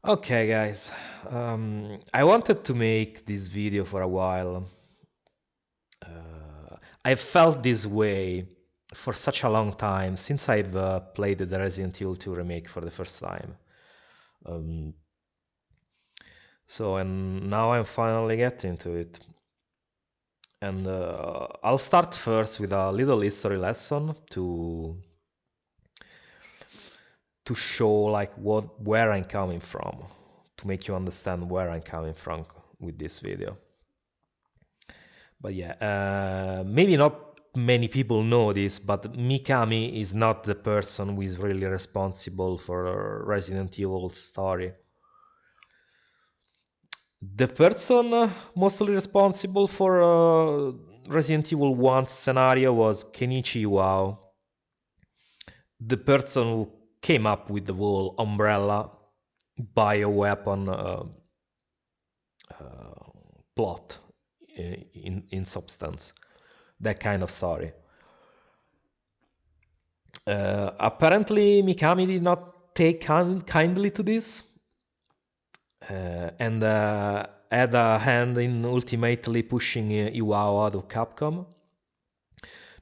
Okay, guys, I wanted to make this video for a while. I felt this way for such a long time since I've played the Resident Evil 2 remake for the first time. Um, and now I'm finally getting to it. And I'll start first with a little history lesson to show like where I'm coming from, to make you understand where I'm coming from with this video. But yeah, maybe not many people know this, but Mikami is not the person who is really responsible for Resident Evil's story. The person mostly responsible for Resident Evil 1 scenario was Kenichi Iwao, the person who came up with the whole umbrella bioweapon plot in substance, that kind of story. Apparently, Mikami did not take kindly to this, and had a hand in ultimately pushing Iwao out of Capcom,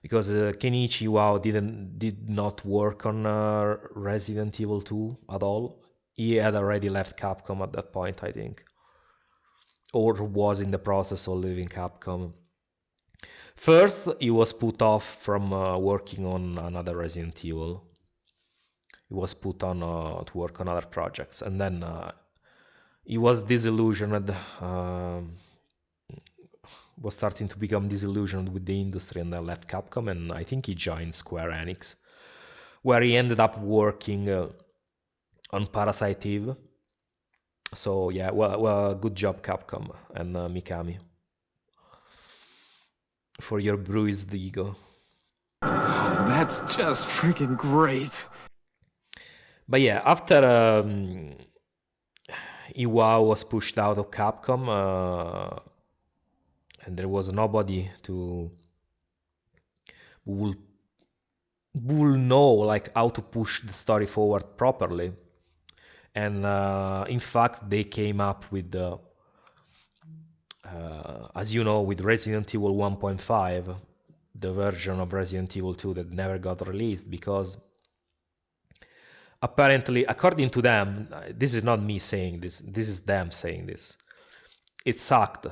because Kenichi Iwao did not work on Resident Evil 2 at all. He had already left Capcom at that point, I think, or was in the process of leaving Capcom. First, he was put off from working on another Resident Evil. He was put on to work on other projects, and then he was disillusioned, was starting to become disillusioned with the industry, and then left Capcom, and I think he joined Square Enix, where he ended up working on Parasite Eve. So yeah, well, good job Capcom and Mikami for your bruised ego. Oh, that's just freaking great. But yeah, after Iwao was pushed out of Capcom, and there was nobody who will know like how to push the story forward properly. And in fact, they came up with as you know, with Resident Evil 1.5, the version of Resident Evil 2 that never got released because apparently, according to them, this is not me saying this, this is them saying this, it sucked.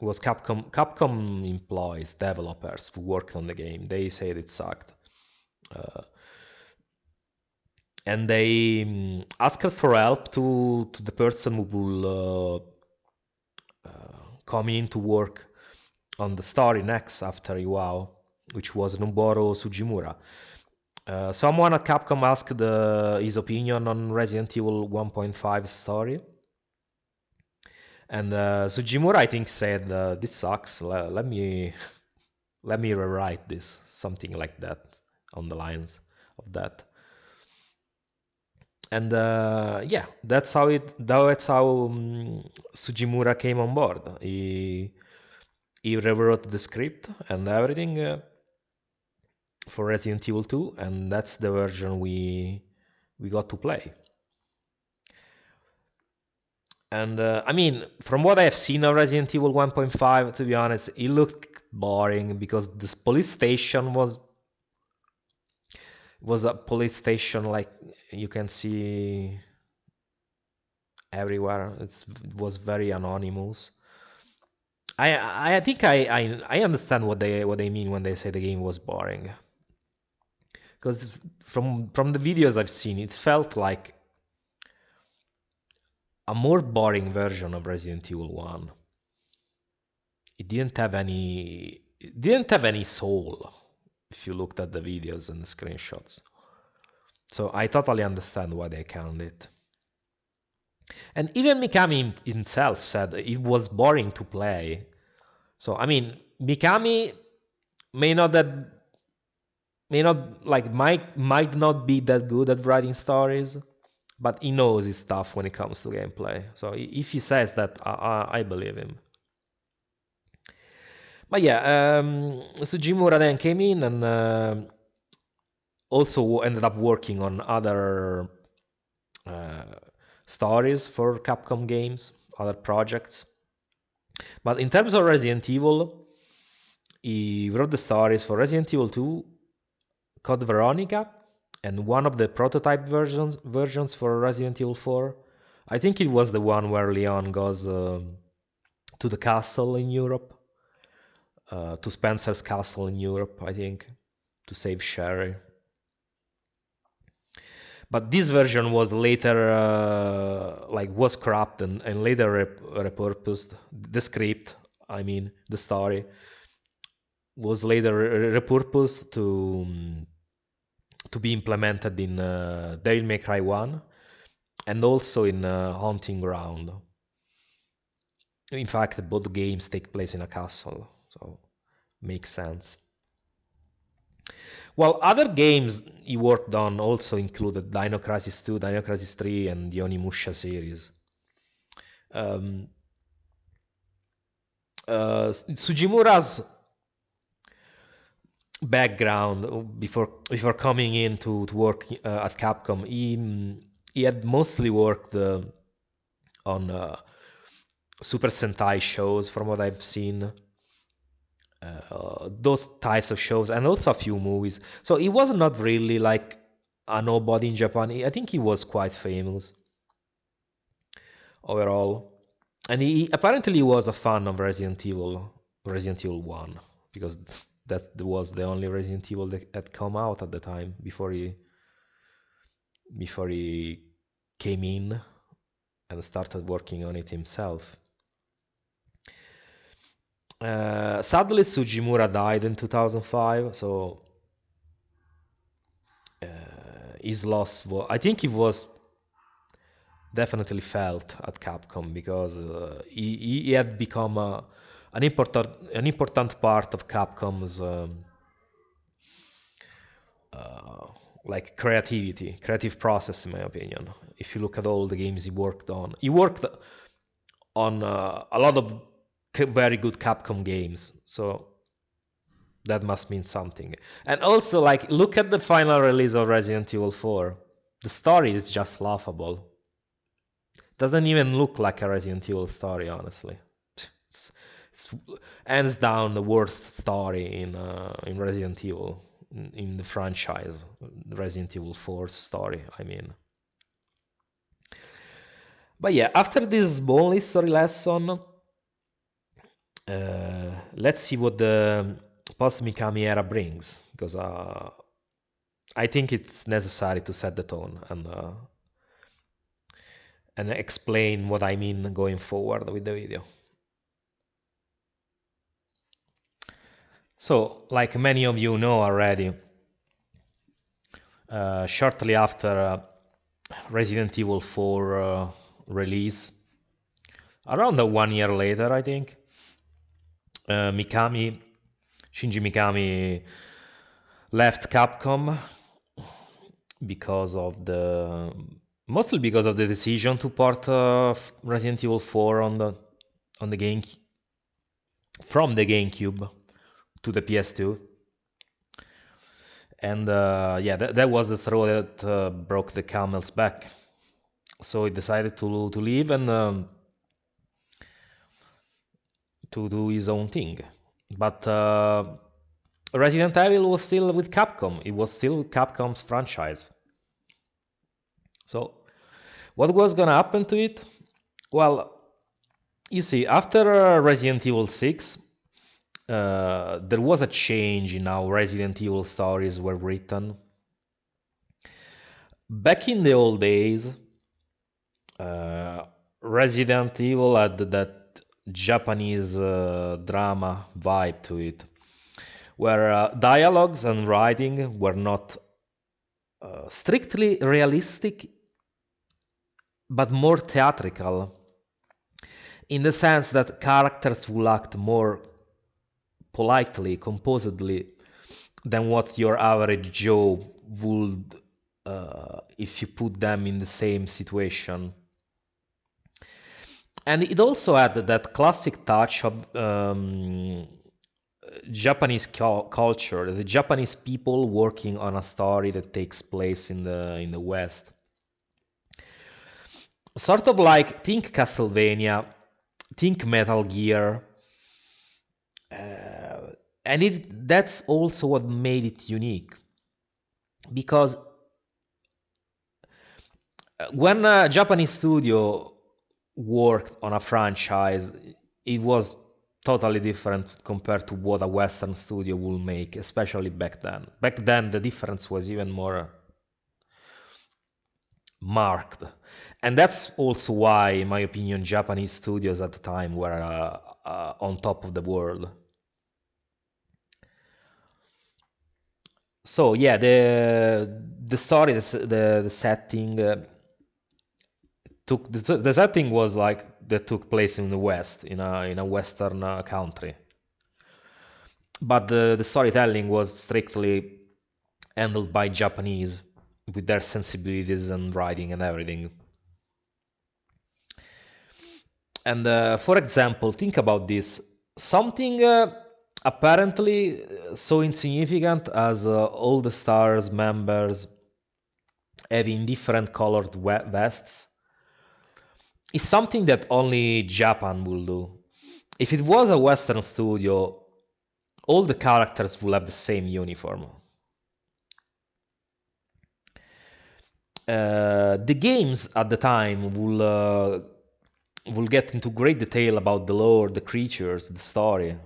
It was Capcom employees, developers who worked on the game. They said it sucked. And they asked for help to the person who will come in to work on the story next after Iwao, which was Noboru Sugimura. Someone at Capcom asked his opinion on Resident Evil 1.5 story, and Sugimura, I think, said, "This sucks. Let me let me rewrite this," something like that, on the lines of that. And yeah, that's how Sugimura came on board. He rewrote the script and everything for Resident Evil 2, and that's the version we got to play. And I mean, from what I've seen of Resident Evil 1.5, to be honest, it looked boring because this police station was a police station like you can see everywhere. It was very anonymous. I think I understand what they mean when they say the game was boring, because from the videos I've seen, it felt like a more boring version of Resident Evil 1. It didn't have any soul if you looked at the videos and the screenshots. So I totally understand why they canned it. And even Mikami himself said it was boring to play. So I mean, Mikami may not might not be that good at writing stories, but he knows his stuff when it comes to gameplay. So if he says that, I believe him. But yeah, Sugimura then came in and also ended up working on other stories for Capcom games, other projects. But in terms of Resident Evil, he wrote the stories for Resident Evil 2, Code Veronica, and one of the prototype versions for Resident Evil 4. I think it was the one where Leon goes to the castle in Europe, to Spencer's castle in Europe, I think, to save Sherry. But this version was later was scrapped and later repurposed. The script, I mean the story, was later repurposed to be implemented in Devil May Cry 1 and also in Haunting Ground. In fact, both games take place in a castle, so makes sense. Well, other games he worked on also included Dino Crisis 2, Dino Crisis 3, and the Onimusha series. Sugimura's background before coming in to work at Capcom, he had mostly worked on Super Sentai shows, from what I've seen. Those types of shows, and also a few movies. So he was not really like a nobody in Japan. I think he was quite famous overall. And he apparently was a fan of Resident Evil 1, because that was the only Resident Evil that had come out at the time before he came in and started working on it himself. Sadly, Sugimura died in 2005, so his loss I think it was definitely felt at Capcom, because he had become an important part of Capcom's creative process, in my opinion. If you look at all the games he worked on a lot of very good Capcom games, so that must mean something. And also, look at the final release of Resident Evil 4. The story is just laughable. Doesn't even look like a Resident Evil story, honestly. It's hands down the worst story in Resident Evil, in the franchise. Resident Evil 4's story, I mean. But yeah, after this small history lesson, let's see what the post-Mikami era brings, because I think it's necessary to set the tone and explain what I mean going forward with the video. So, like many of you know already, shortly after Resident Evil 4 release, around 1 year later, I think, Shinji Mikami left Capcom mostly because of the decision to port Resident Evil 4 on the from the GameCube to the PS2. And that was the straw that broke the camel's back. So he decided to leave and to do his own thing. But Resident Evil was still with Capcom. It was still Capcom's franchise. So what was gonna happen to it? Well, you see, after Resident Evil 6, there was a change in how Resident Evil stories were written. Back in the old days, Resident Evil had that Japanese drama vibe to it, where dialogues and writing were not strictly realistic, but more theatrical, in the sense that characters will act more politely, composedly, than what your average Joe would if you put them in the same situation. And it also had that classic touch of Japanese culture, the Japanese people working on a story that takes place in the West. sort of like, think Castlevania, think Metal Gear, and that's also what made it unique, because when a Japanese studio worked on a franchise, it was totally different compared to what a Western studio would make, especially back then. Back then, the difference was even more marked. And that's also why, in my opinion, Japanese studios at the time were on top of the world. So yeah, the story, the setting the setting was like that took place in the West, in a Western country, but the storytelling was strictly handled by Japanese, with their sensibilities and writing and everything. And for example, think about this: something apparently so insignificant as all the stars members having different colored vests is something that only Japan will do. If it was a Western studio, all the characters will have the same uniform. The games at the time will get into great detail about the lore, the creatures, the story.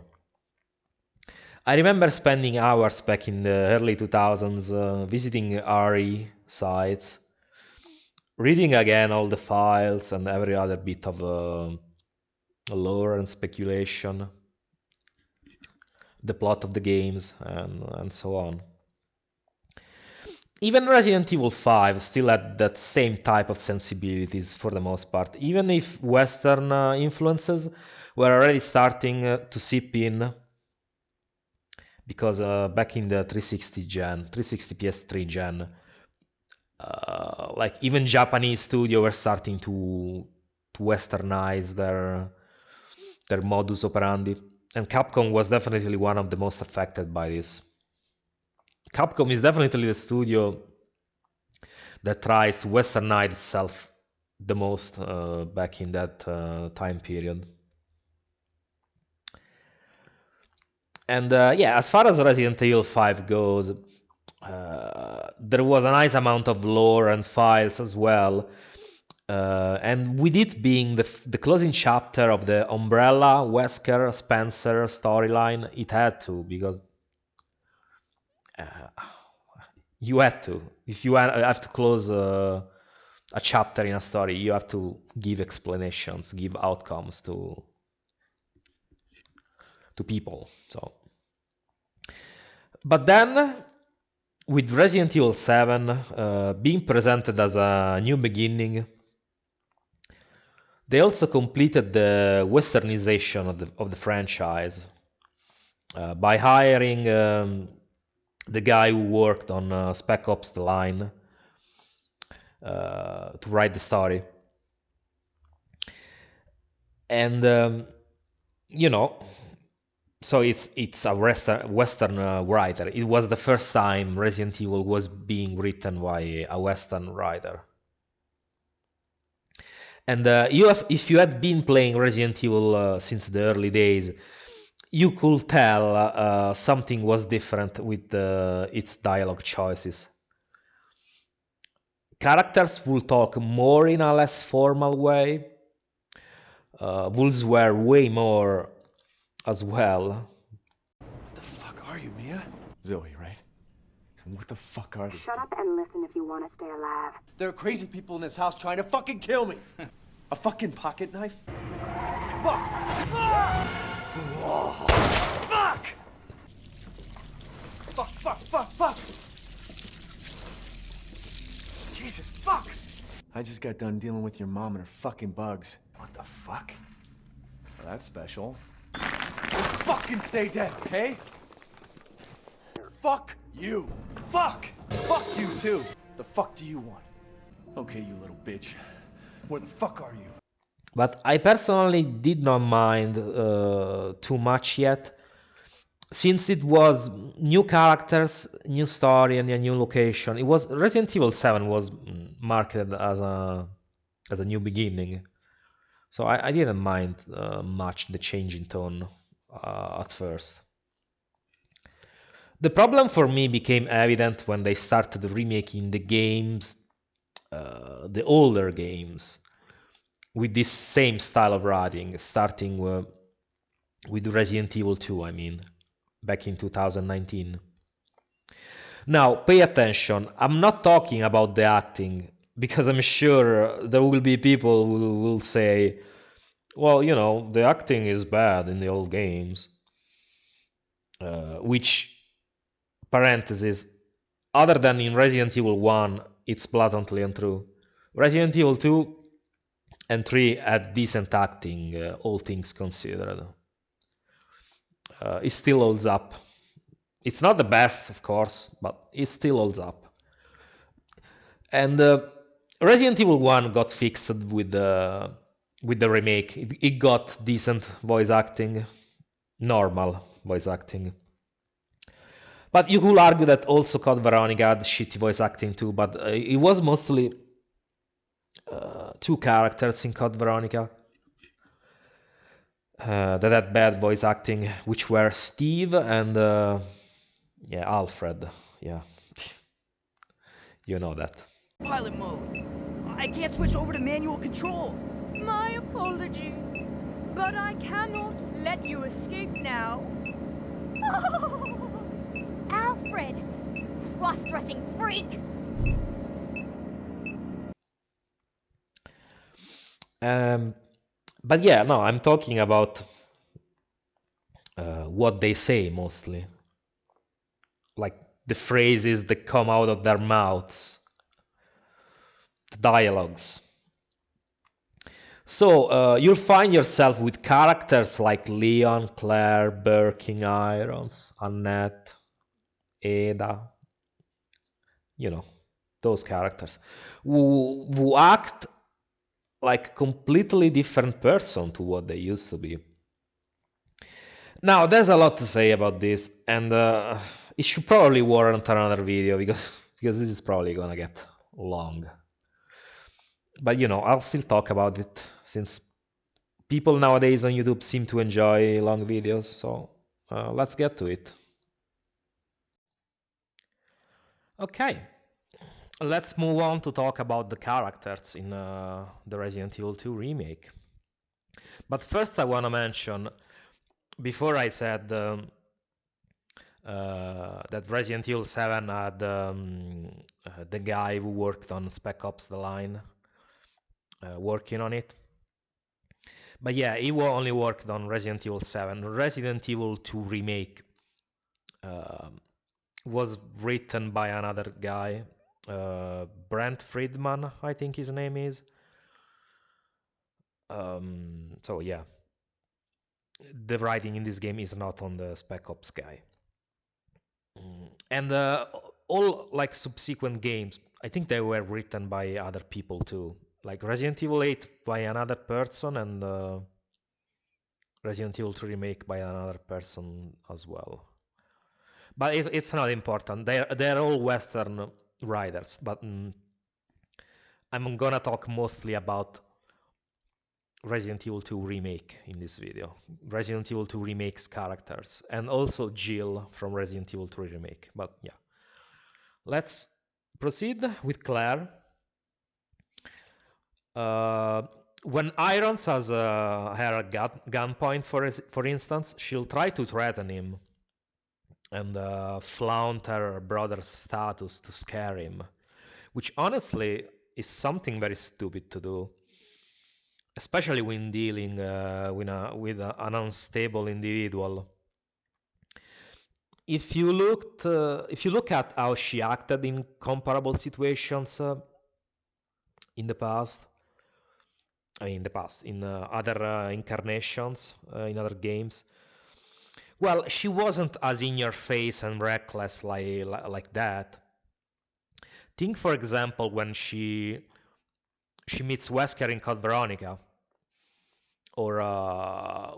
I remember spending hours back in the early 2000s visiting RE sites, reading again all the files and every other bit of lore and speculation, the plot of the games, and so on. Even Resident Evil 5 still had that same type of sensibilities for the most part, even if Western influences were already starting to seep in, because back in the 360 PS3 gen, like even Japanese studio were starting to westernize their modus operandi, and Capcom was definitely one of the most affected by this. Capcom is definitely the studio that tries to westernize itself the most back in that time period. And yeah, as far as Resident Evil 5 goes, there was a nice amount of lore and files as well. And with it being the closing chapter of the Umbrella, Wesker, Spencer storyline, it had to, because you had to. If you have to close a chapter in a story, you have to give explanations, give outcomes to people. So, but then with Resident Evil 7 being presented as a new beginning, they also completed the westernization of the franchise by hiring the guy who worked on Spec Ops: The Line to write the story. And you know, so it's a Western writer. It was the first time Resident Evil was being written by a Western writer. And if you had been playing Resident Evil since the early days, you could tell something was different with its dialogue choices. Characters will talk more in a less formal way. Will swear way more as well. What the fuck are you, Mia? Zoe, right? And what the fuck are these? Shut up and listen if you want to stay alive. There are crazy people in this house trying to fucking kill me. A fucking pocket knife? Fuck! Fuck! Fuck, fuck, fuck, fuck! Jesus, fuck! I just got done dealing with your mom and her fucking bugs. What the fuck? Well, that's special. Just fucking stay dead, okay? Fuck you! Fuck! Fuck you too! The fuck do you want? Okay, you little bitch. Where the fuck are you? But I personally did not mind too much yet, since it was new characters, new story, and a new location. It was Resident Evil 7 was marketed as as a new beginning. So I didn't mind much the change in tone at first. The problem for me became evident when they started remaking the games, the older games, with this same style of writing, starting with Resident Evil 2, I mean, back in 2019. Now, pay attention, I'm not talking about the acting, because I'm sure there will be people who will say, well, you know, the acting is bad in the old games. Which, parenthesis, other than in Resident Evil 1, it's blatantly untrue. Resident Evil 2 and 3 had decent acting, all things considered. It still holds up. It's not the best, of course, but it still holds up. And Resident Evil 1 got fixed with the remake. It got decent voice acting, normal voice acting. But you could argue that also Code Veronica had shitty voice acting too, but it was mostly two characters in Code Veronica that had bad voice acting, which were Steve and Alfred. Yeah, you know that. Pilot mode. I can't switch over to manual control. My apologies, but I cannot let you escape now. Alfred, you cross-dressing freak! But yeah, no, I'm talking about what they say mostly. Like the phrases that come out of their mouths. The dialogues. So you'll find yourself with characters like Leon, Claire, Birkin, Irons, Annette, Ada, you know, those characters who act like a completely different person to what they used to be. Now, there's a lot to say about this, and it should probably warrant another video because this is probably gonna get long. But you know, I'll still talk about it since people nowadays on YouTube seem to enjoy long videos, so let's get to it. Okay, let's move on to talk about the characters in the Resident Evil 2 remake. But first I want to mention, before I said that Resident Evil 7 had the guy who worked on Spec Ops The Line working on it. But yeah, he only worked on Resident Evil 7. Resident Evil 2 remake was written by another guy, Brent Friedman, I think his name is. So yeah, the writing in this game is not on the Spec Ops guy. And all like subsequent games, I think they were written by other people too. Like Resident Evil 8 by another person, and Resident Evil 2 remake by another person as well. But it's not important. They're all Western writers. But I'm gonna talk mostly about Resident Evil 2 remake in this video. Resident Evil 2 remake's characters, and also Jill from Resident Evil 3 remake. But yeah, let's proceed with Claire. When Irons has her at gunpoint, for instance, she'll try to threaten him and flaunt her brother's status to scare him, which honestly is something very stupid to do, especially when dealing with an unstable individual. If you look at how she acted in comparable situations in the past, in other incarnations, in other games, well, she wasn't as in your face and reckless like that. Think, for example, when she meets Wesker in Code Veronica, or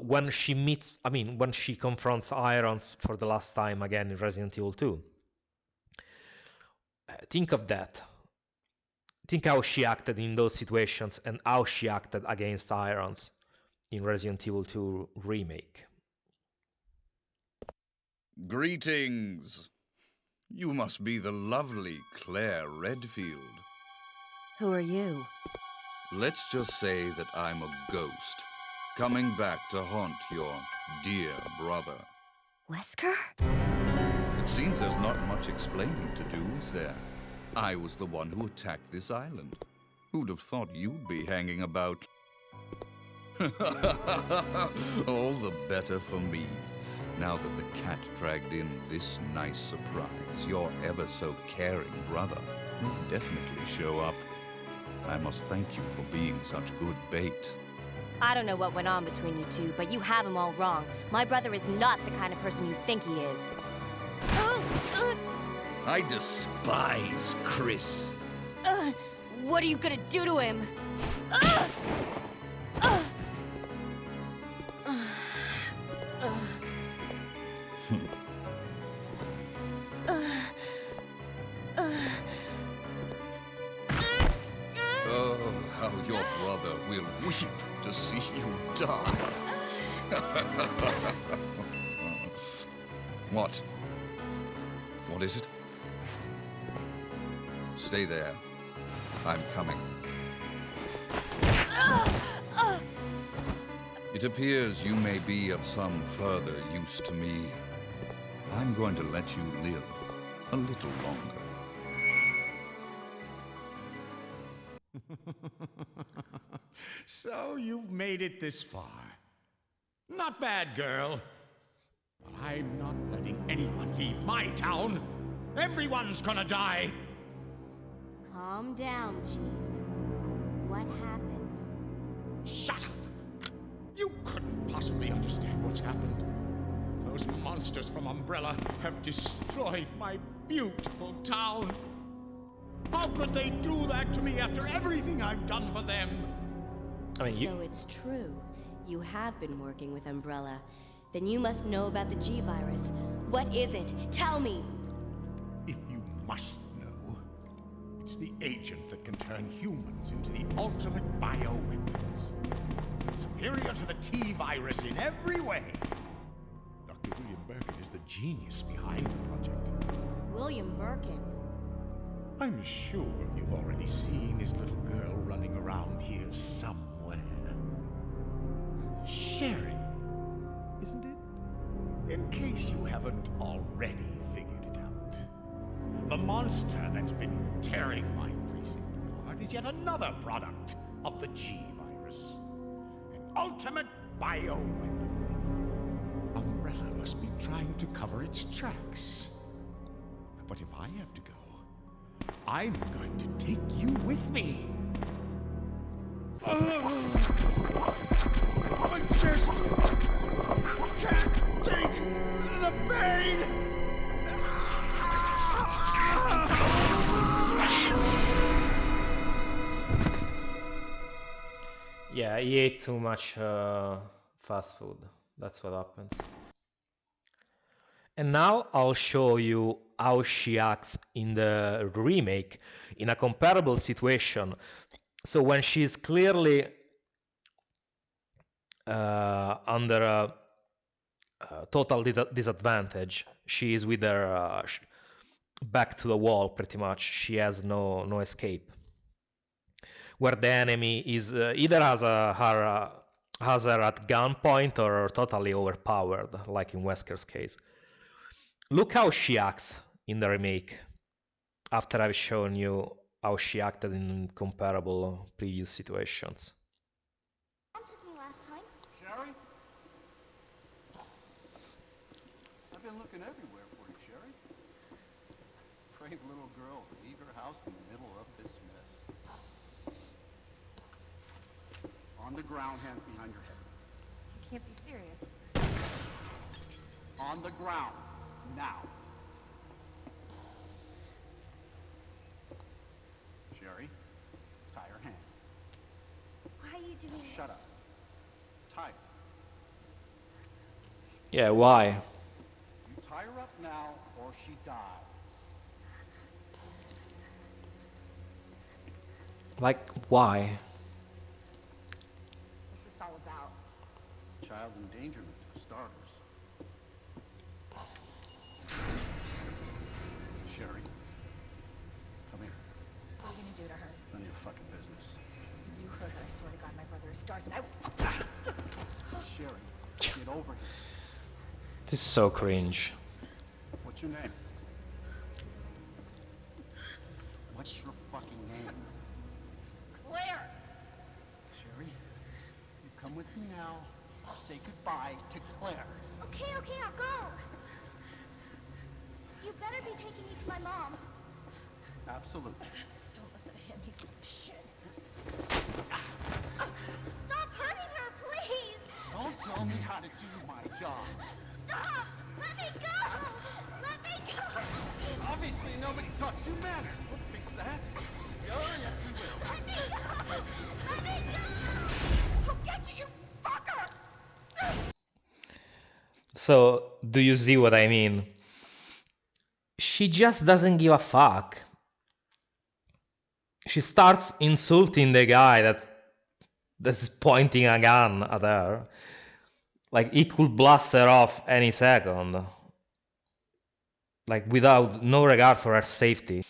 when she confronts Irons for the last time again in Resident Evil 2. Think of that. think how she acted in those situations and how she acted against Irons in Resident Evil 2 Remake. Greetings. You must be the lovely Claire Redfield. Who are you? Let's just say that I'm a ghost, coming back to haunt your dear brother. Wesker? It seems there's not much explaining to do, is there? I was the one who attacked this island. Who'd have thought you'd be hanging about? All the better for me. Now that the cat dragged in this nice surprise, your ever so caring brother will definitely show up. I must thank you for being such good bait. I don't know what went on between you two, but you have him all wrong. My brother is not the kind of person you think he is. I despise Chris. What are you gonna do to him? Oh, how your brother will weep to see you die. What? What is it? Stay there. I'm coming. It appears you may be of some further use to me. I'm going to let you live a little longer. So you've made it this far. Not bad, girl. But I'm not letting anyone leave my town. Everyone's gonna die. Calm down, Chief. What happened? Shut up! You couldn't possibly understand what's happened. Those monsters from Umbrella have destroyed my beautiful town. How could they do that to me after everything I've done for them? I mean, So it's true. You have been working with Umbrella. Then you must know about the G-Virus. What is it? Tell me! If you must know, it's the agent that can turn humans into the ultimate bioweapons. Superior to the T-Virus in every way. Dr. William Birkin is the genius behind the project. William Birkin. I'm sure you've already seen his little girl running around here somewhere. Sherry, isn't it? In case you haven't already figured it out. The monster that's been tearing my precinct apart is yet another product of the G-Virus. An ultimate bioweapon. Umbrella must be trying to cover its tracks. But if I have to go, I'm going to take you with me. I just can't take the pain. yeah, he ate too much fast food. That's what happens. And now I'll show you how she acts in the remake in a comparable situation. So when she's clearly under a total disadvantage, she is with her back to the wall pretty much. She has no escape. Where the enemy is either has her at gunpoint or totally overpowered, like in Wesker's case. Look how she acts in the remake, after I've shown you how she acted in comparable previous situations. Sherry? I've been looking everywhere for you, Sherry. Brave little girl, leave her house in the middle of this mess. On the ground, hands behind your head. You can't be serious. On the ground, now. Sherry, tie her hands. Why are you doing Shut up. Tie her. Yeah, why? You tie her up now, or she dies. Like, why? What's this all about? Child endangerment, for starters. Sherry, come here. What are you gonna do to her? None of your fucking business. You heard her. I swear to God, my brother is stars, and I. Sherry, get over here. This is so cringe. What's your name? What's your fucking name? Claire! Sherry, you come with me now. I'll say goodbye to Claire. Okay, I'll go. You better be taking me to my mom. Absolutely. Don't listen to him. He's shit. Stop hurting her, please! Don't tell me how to do my job. Stop! Let me go! Let me go! Obviously, nobody taught you manners. We'll fix that. Oh, yes, we will. Let me go! Let me go! I'll get you, you fucker! So, do you see what I mean? She just doesn't give a fuck. She starts insulting the guy that's pointing a gun at her. Like, he could blast her off any second. Like, without no regard for her safety.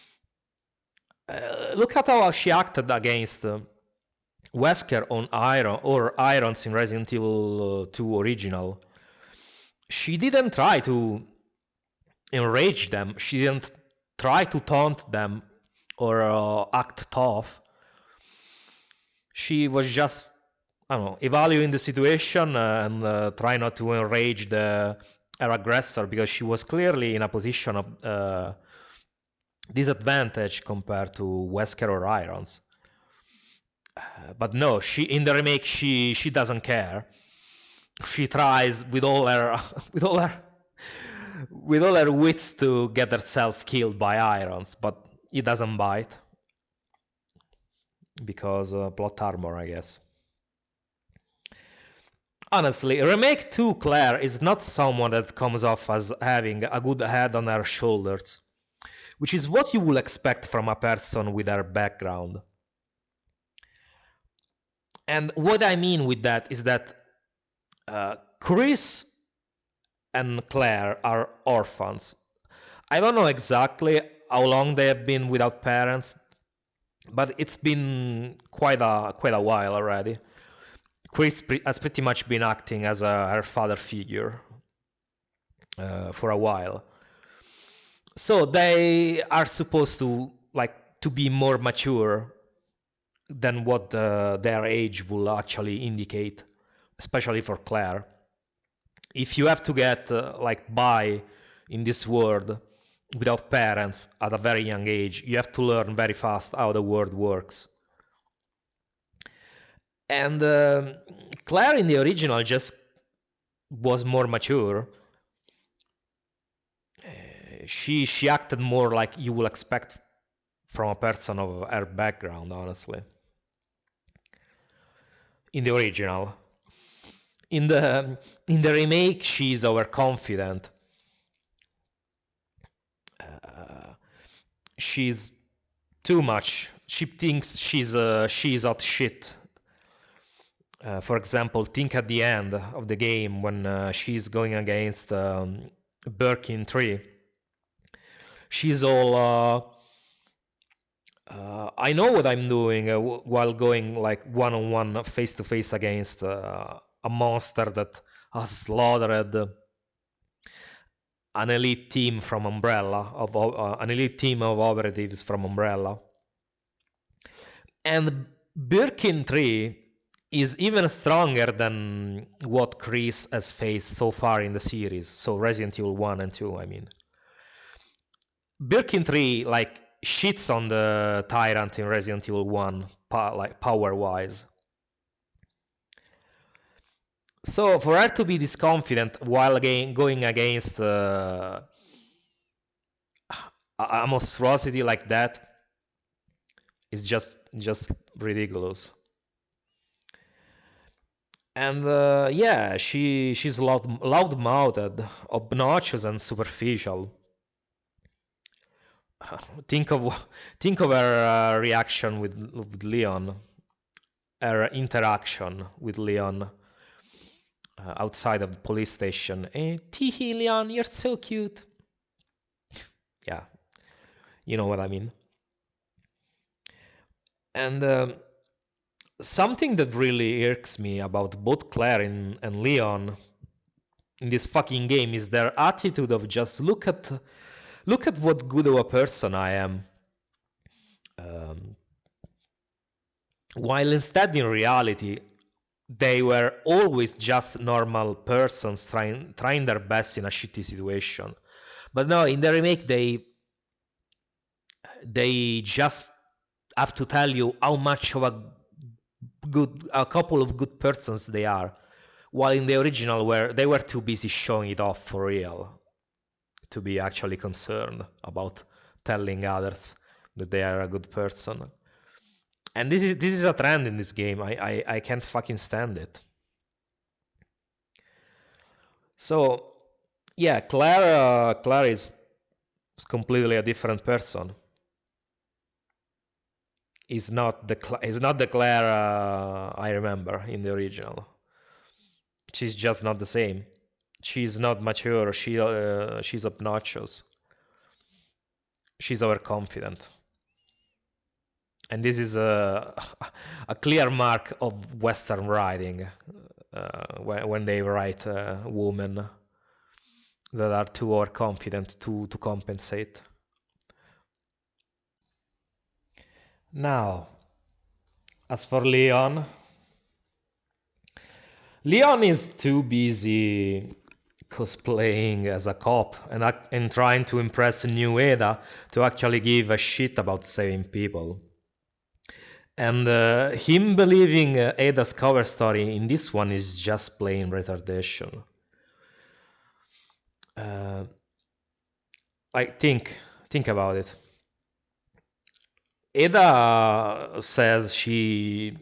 Look at how she acted against Wesker on Irons in Resident Evil 2 original. She didn't try to enrage them. She didn't try to taunt them or act tough. She was just, I don't know, evaluating the situation and try not to enrage her aggressor, because she was clearly in a position of disadvantage compared to Wesker or Irons. But no, in the remake she doesn't care. She tries with all her wits to get herself killed by Irons, but he doesn't bite because plot armor, I guess. Honestly, Remake 2 Claire is not someone that comes off as having a good head on her shoulders, which is what you would expect from a person with her background. And what I mean with that is that Chris and Claire are orphans. I don't know exactly how long they have been without parents, but it's been quite a while already. Chris has pretty much been acting as her father figure for a while. So they are supposed to be more mature than what their age will actually indicate, especially for Claire. If you have to get by in this world without parents at a very young age, you have to learn very fast how the world works. And Claire in the original just was more mature. She acted more like you will expect from a person of her background, honestly. In the original. In the remake, she's overconfident. She's too much. She thinks she's hot shit. For example, think at the end of the game when she's going against Birkin 3. She's all I know what I'm doing while going one-on-one, face-to-face against a monster that has slaughtered an elite team from Umbrella, an elite team of operatives from Umbrella. And Birkin 3 is even stronger than what Chris has faced so far in the series, so Resident Evil 1 and 2, I mean. Birkin 3, shits on the Tyrant in Resident Evil 1, power-wise. So for her to be this confident while going against a monstrosity like that is just ridiculous. And yeah, she's loud-mouthed, obnoxious, and superficial. think of her reaction with Leon, her interaction with Leon outside of the police station. Teehee, Leon, you're so cute. Yeah, you know what I mean. And something that really irks me about both Claire and Leon in this fucking game is their attitude of just look at what good of a person I am. While instead in reality they were always just normal persons trying their best in a shitty situation. But no, in the remake they just have to tell you how much of a couple of good persons they are, while in the original where they were too busy showing it off for real to be actually concerned about telling others that they are a good person. And this is a trend in this game. I can't fucking stand it. So yeah, Claire is completely a different person. Is not the Claire I remember in the original. She's just not the same. She's not mature. She's obnoxious. She's overconfident. And this is a clear mark of Western writing when they write women that are too overconfident to compensate. Now, as for Leon is too busy cosplaying as a cop and trying to impress new Ada to actually give a shit about saving people. And him believing Ada's cover story in this one is just plain retardation. Like, think about it. Ada says she's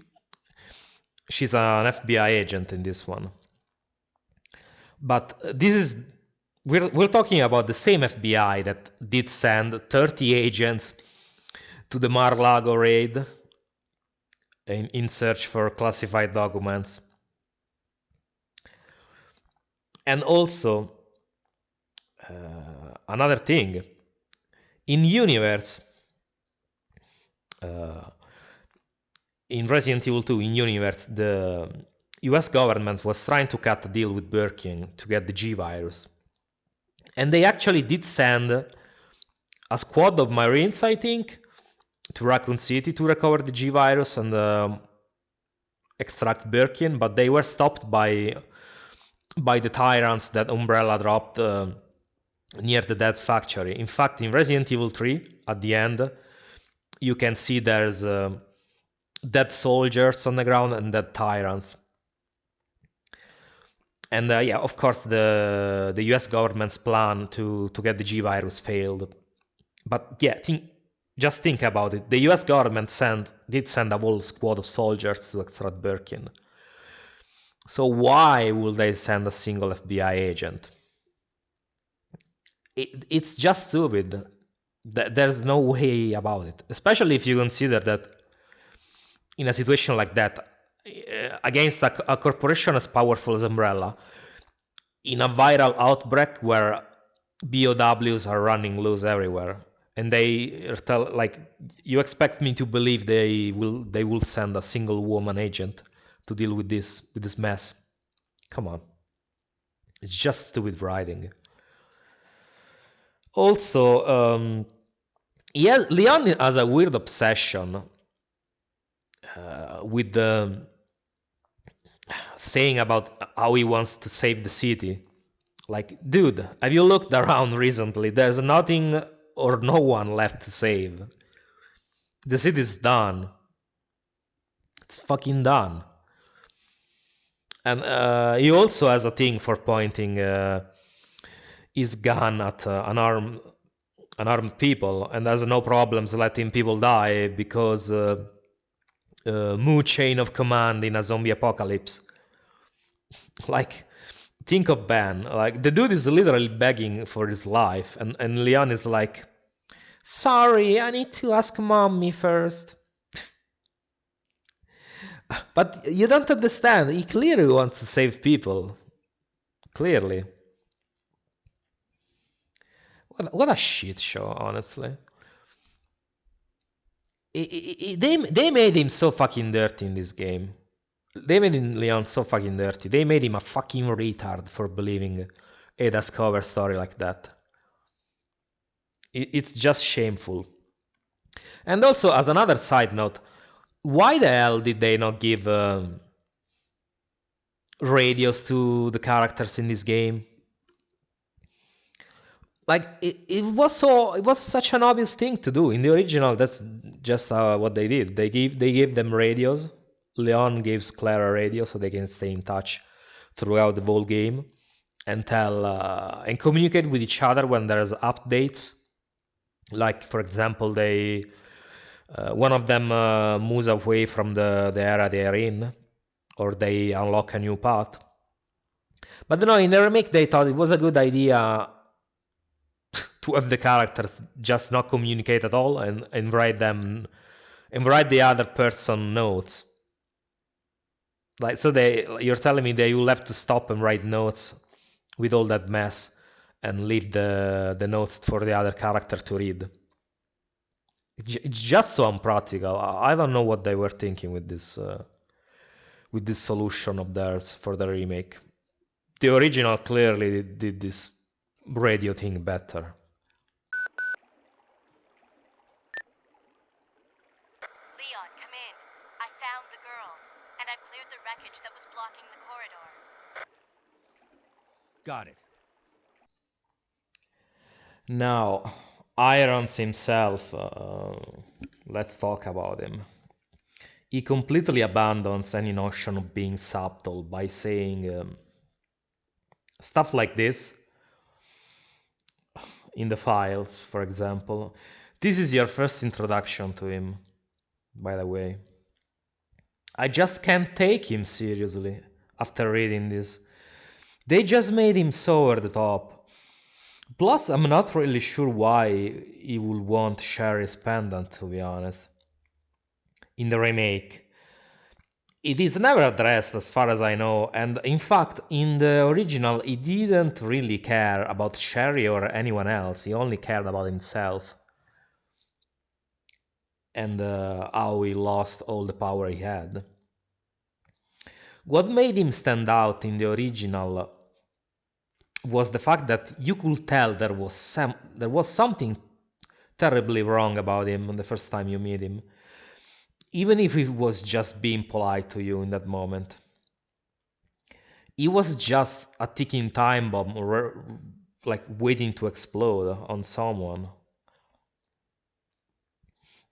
an FBI agent in this one. But we're talking about the same FBI that did send 30 agents to the Mar-a-Lago raid in search for classified documents. And also, another thing, in universe, in Resident Evil 2, in universe, the US government was trying to cut a deal with Birkin to get the G-Virus. And they actually did send a squad of Marines, I think, to Raccoon City to recover the G-Virus and extract Birkin, but they were stopped by the tyrants that Umbrella dropped near the Dead Factory. In fact, in Resident Evil 3, at the end, you can see there's dead soldiers on the ground and dead tyrants. And yeah, of course, the US government's plan to get the G-Virus failed. But yeah, just think about it. The US government did send a whole squad of soldiers to extract Birkin. So why would they send a single FBI agent? It's just stupid. There's no way about it. Especially if you consider that in a situation like that, against a corporation as powerful as Umbrella, in a viral outbreak where BOWs are running loose everywhere, and they you expect me to believe they will send a single woman agent to deal with this mess? Come on, it's just stupid writing. Also, yeah, Leon has a weird obsession with saying about how he wants to save the city. Like, dude, have you looked around recently? There's nothing or no one left to save. The city's done. It's fucking done. And he also has a thing for pointing his gun at unarmed people, and has no problems letting people die because Mu chain of command in a zombie apocalypse. Like, think of Ben. Like, the dude is literally begging for his life, and Leon is like, Sorry, I need to ask mommy first. But you don't understand. He clearly wants to save people. Clearly. What a shit show, honestly. They made him so fucking dirty in this game. They made Leon so fucking dirty. They made him a fucking retard for believing Ada's cover story like that. It's just shameful. And also, as another side note, why the hell did they not give radios to the characters in this game? Like it was such an obvious thing to do in the original. That's just what they did. They gave them radios. Leon gives Claire a radio so they can stay in touch throughout the whole game and tell and communicate with each other when there's updates. Like for example, they one of them moves away from the area they are in, or they unlock a new path. But no, in the remake they thought it was a good idea to have the characters just not communicate at all and write the other person notes. Like so you're telling me that you'll have to stop and write notes with all that mess and leave the notes for the other character to read. It's just so unpractical. I don't know what they were thinking with this solution of theirs for the remake. The original clearly did this radio thing better. Leon, come in. I found the girl, and I've cleared the wreckage that was blocking the corridor. Got it. Now, Irons himself, let's talk about him. He completely abandons any notion of being subtle by saying stuff like this in the files, for example. This is your first introduction to him, by the way. I just can't take him seriously after reading this. They just made him so over the top. Plus, I'm not really sure why he would want Sherry's pendant, to be honest. In the remake, it is never addressed as far as I know, and in fact, in the original, he didn't really care about Sherry or anyone else, he only cared about himself. And how he lost all the power he had. What made him stand out in the original was the fact that you could tell there was something terribly wrong about him the first time you meet him, even if it was just being polite to you in that moment. He was just a ticking time bomb, like waiting to explode on someone.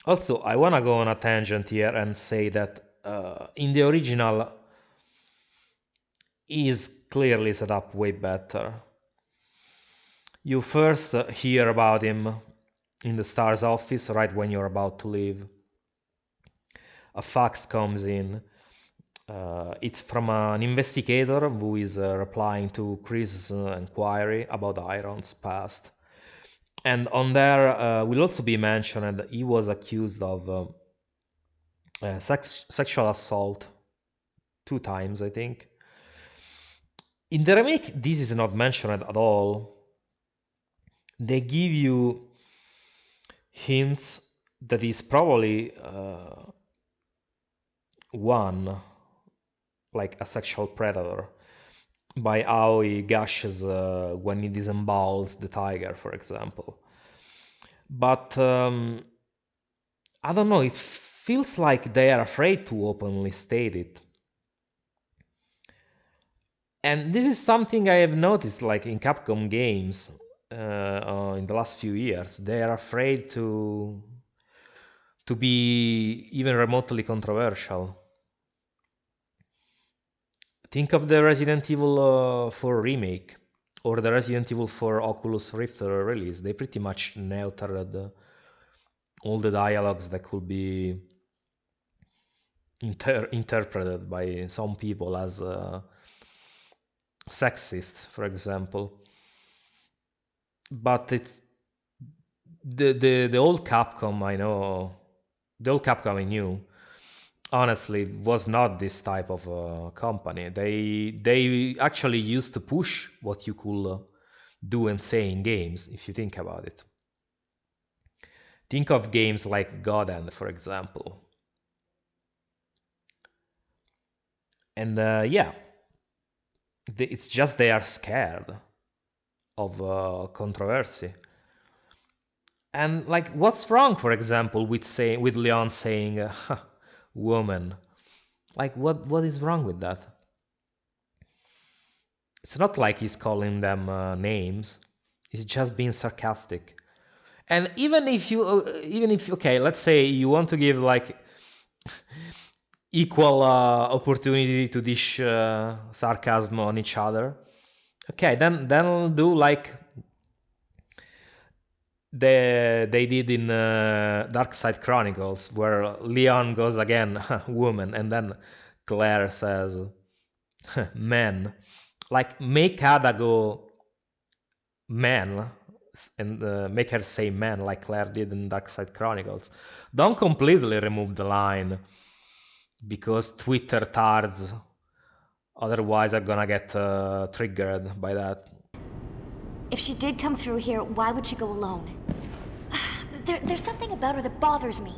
Also, I wanna go on a tangent here and say that in the original, he is clearly set up way better. You first hear about him in the Star's office right when you're about to leave. A fax comes in. It's from an investigator who is replying to Chris's inquiry about Iron's past. And on there will also be mentioned that he was accused of sexual assault 2 times, I think. In the remake, this is not mentioned at all. They give you hints that he's probably like a sexual predator, by how he gushes when he disembowels the tiger, for example. But I don't know, it feels like they are afraid to openly state it. And this is something I have noticed, like in Capcom games in the last few years. They are afraid to be even remotely controversial. Think of the Resident Evil 4 remake or the Resident Evil 4 Oculus Rift release. They pretty much neutered all the dialogues that could be interpreted by some people as sexist, for example. But the old Capcom I know, the old Capcom I knew, honestly, was not this type of company. They actually used to push what you could do and say in games, if you think about it. Think of games like God Hand, for example. And yeah, it's just they are scared of controversy. And like, what's wrong, for example, with Leon saying woman? Like, what is wrong with that? It's not like he's calling them names. He's just being sarcastic. And even if okay, let's say you want to give like equal opportunity to dish sarcasm on each other, okay, then do like they did in Dark Side Chronicles, where Leon goes again woman, and then Claire says man. Like, make Ada go man and make her say man like Claire did in Dark Side Chronicles. Don't completely remove the line, because Twitter tards otherwise are gonna get triggered by that. If she did come through here, why would she go alone? There's something about her that bothers me.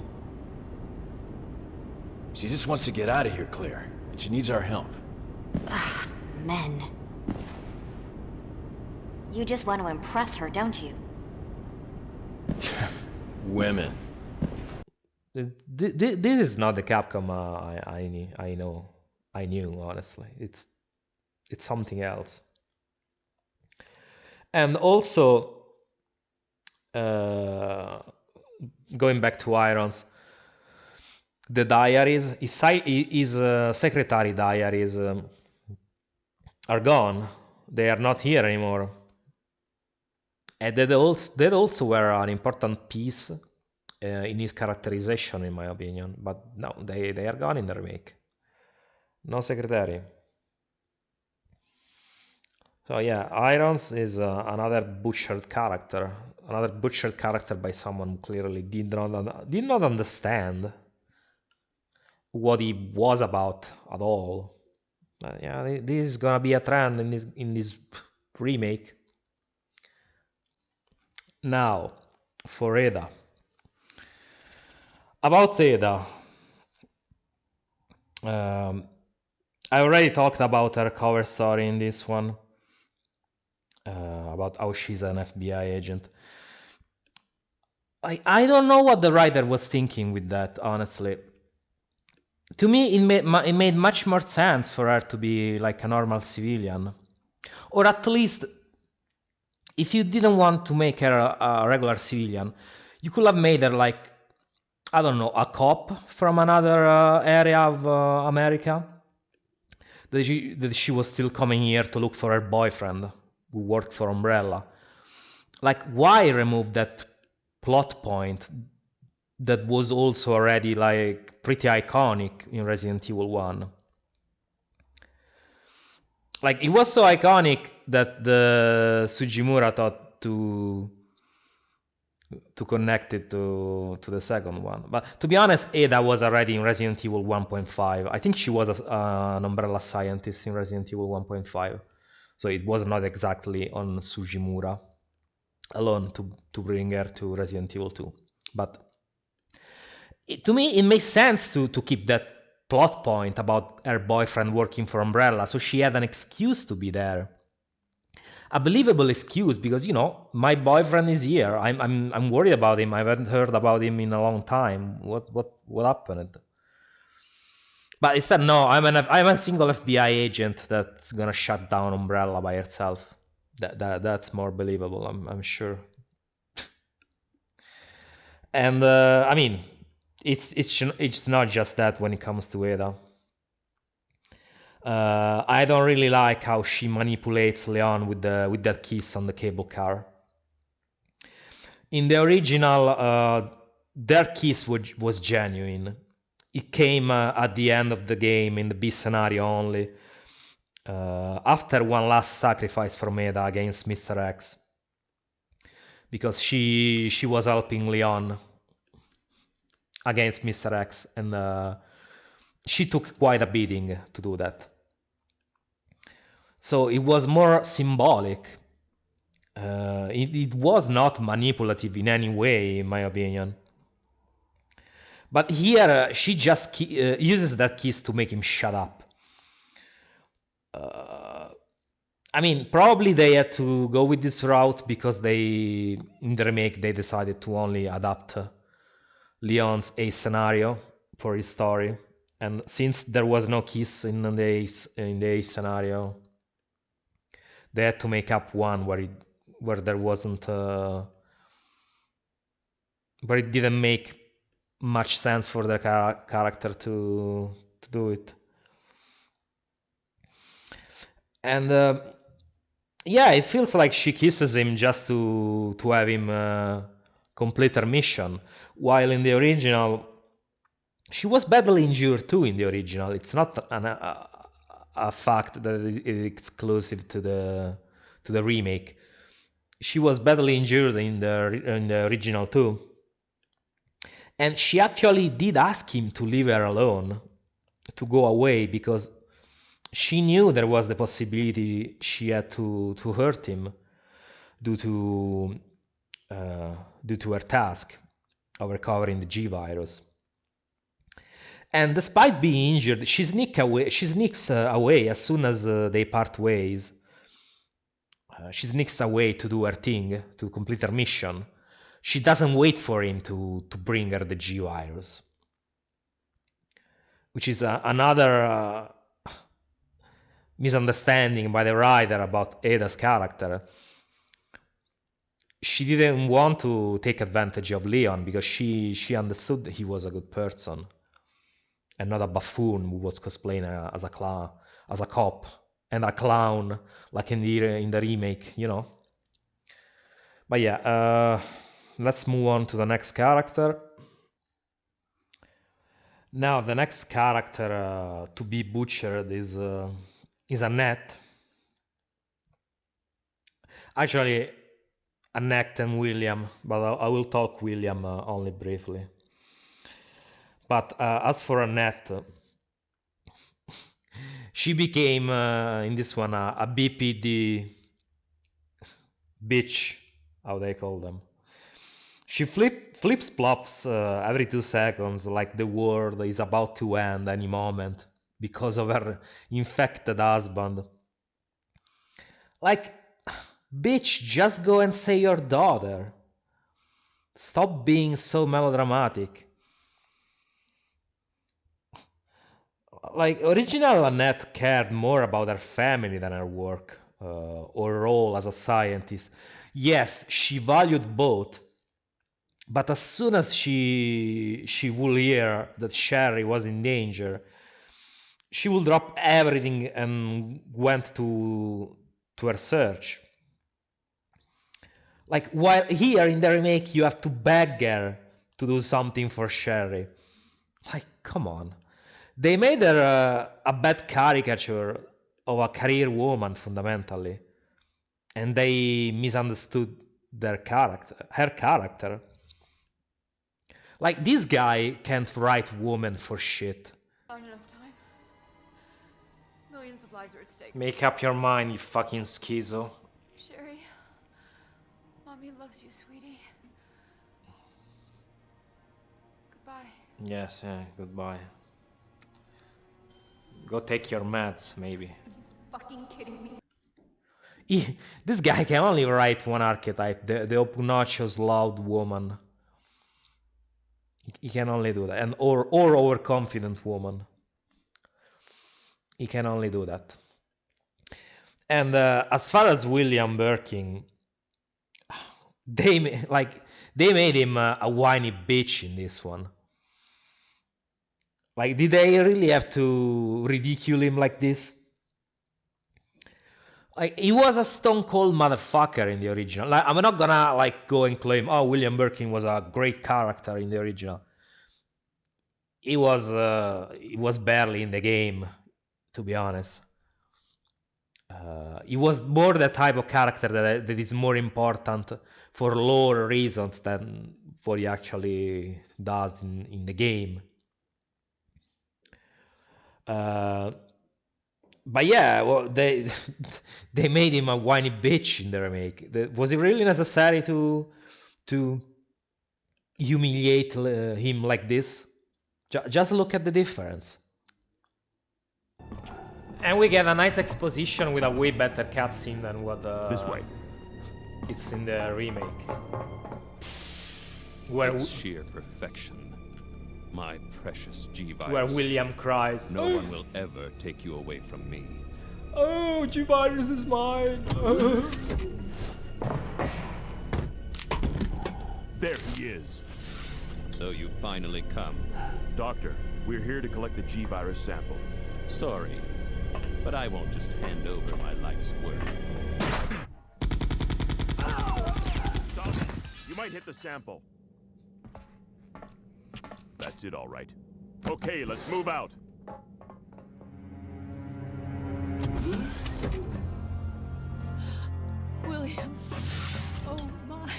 She just wants to get out of here, Claire, and she needs our help. Ugh, men. You just want to impress her, don't you? Women. This is not the Capcom I knew, honestly. It's something else. And also, going back to Irons, the diaries, his secretary diaries are gone. They are not here anymore. And that also were an important piece in his characterization, in my opinion. But no, they are gone in the remake. No secretary. So yeah, Irons is another butchered character by someone who clearly did not understand what he was about at all. Yeah, this is gonna be a trend in this remake. Now, for Ada. About Ada, I already talked about her cover story in this one, about how she's an FBI agent. I don't know what the writer was thinking with that, honestly. To me, it made much more sense for her to be like a normal civilian. Or at least, if you didn't want to make her a regular civilian, you could have made her like, I don't know, a cop from another area of America. That she was still coming here to look for her boyfriend, who worked for Umbrella. Like, why remove that plot point that was also already like pretty iconic in Resident Evil 1? Like, it was so iconic that the Sugimura thought to connect it to the second one. But to be honest, Ada was already in Resident Evil 1.5. I think she was an Umbrella scientist in Resident Evil 1.5. So it was not exactly on Sugimura alone to bring her to Resident Evil 2. But to me, it makes sense to keep that plot point about her boyfriend working for Umbrella, so she had an excuse to be there. A believable excuse, because, you know, my boyfriend is here. I'm worried about him. I haven't heard about him in a long time. What happened? But instead, no. I'm a single FBI agent that's gonna shut down Umbrella by herself. That's more believable. I'm sure. And I mean, it's not just that when it comes to Ada. I don't really like how she manipulates Leon with that kiss on the cable car. In the original, their kiss was genuine. It came at the end of the game in the B scenario only, after one last sacrifice from Ada against Mr.X. because she was helping Leon against Mr. X, and she took quite a beating to do that. So it was more symbolic. It was not manipulative in any way, in my opinion. But here, she just uses that kiss to make him shut up. I mean, probably they had to go with this route because in the remake, they decided to only adapt Leon's Ace scenario for his story. And since there was no kiss in the Ace scenario, they had to make up one where there wasn't, where it didn't make much sense for the character to do it. And yeah, it feels like she kisses him just to have him complete her mission, while in the original she was badly injured too. In the original, it's not a fact that is exclusive to the remake. She was badly injured in the original too. And she actually did ask him to leave her alone, to go away, because she knew there was the possibility she had to hurt him due to her task of recovering the G virus. And despite being injured, she sneaks away as soon as they part ways. She sneaks away to do her thing, to complete her mission. She doesn't wait for him to bring her the G virus, which is another misunderstanding by the writer about Ada's character. She didn't want to take advantage of Leon because she understood that he was a good person and not a buffoon who was cosplaying as a cop and a clown like in the remake, you know. But yeah, let's move on to the next character. Now the next character to be butchered is Annette. Actually, Annette and William, but I will talk William only briefly. But as for Annette, she became in this one a BPD bitch, how they call them. She flips plops every 2 seconds, like the world is about to end any moment because of her infected husband. Like, bitch, just go and say your daughter. Stop being so melodramatic. Like, original Annette cared more about her family than her work or role as a scientist. Yes, she valued both. But as soon as she would hear that Sherry was in danger, she would drop everything and went to her search. Like, while here in the remake you have to beg her to do something for Sherry. Like, come on. They made her a bad caricature of a career woman, fundamentally. And they misunderstood her character. Like, this guy can't write woman for shit. Not enough time. Million supplies are at stake. Make up your mind, you fucking schizo. Sherry, Mommy loves you, sweetie. Goodbye. Yes, yeah, goodbye. Go take your meds, maybe. Are you fucking kidding me? This guy can only write one archetype, the obnoxious, loud woman. He can only do that, and or overconfident woman. He can only do that. And as far as William Birkin, they made him a whiny bitch in this one. Like, did they really have to ridicule him like this? Like, he was a stone cold motherfucker in the original. Like, I'm not gonna like go and claim, oh, William Birkin was a great character in the original. He was barely in the game, to be honest. He was more the type of character that is more important for lore reasons than what he actually does in the game. But yeah, well, they they made him a whiny bitch in the remake. Was it really necessary to humiliate him like this? Just look at the difference. And we get a nice exposition with a way better cutscene than what this way. It's in the remake. Where it's sheer perfection. My precious G-Virus. Where William cries, no one will ever take you away from me. Oh, G-Virus is mine. There he is. So you finally come. Doctor, we're here to collect the G-Virus sample. Sorry, but I won't just hand over my life's work. Stop. You might hit the sample. That's it, all right. Okay, let's move out. William. Oh, my.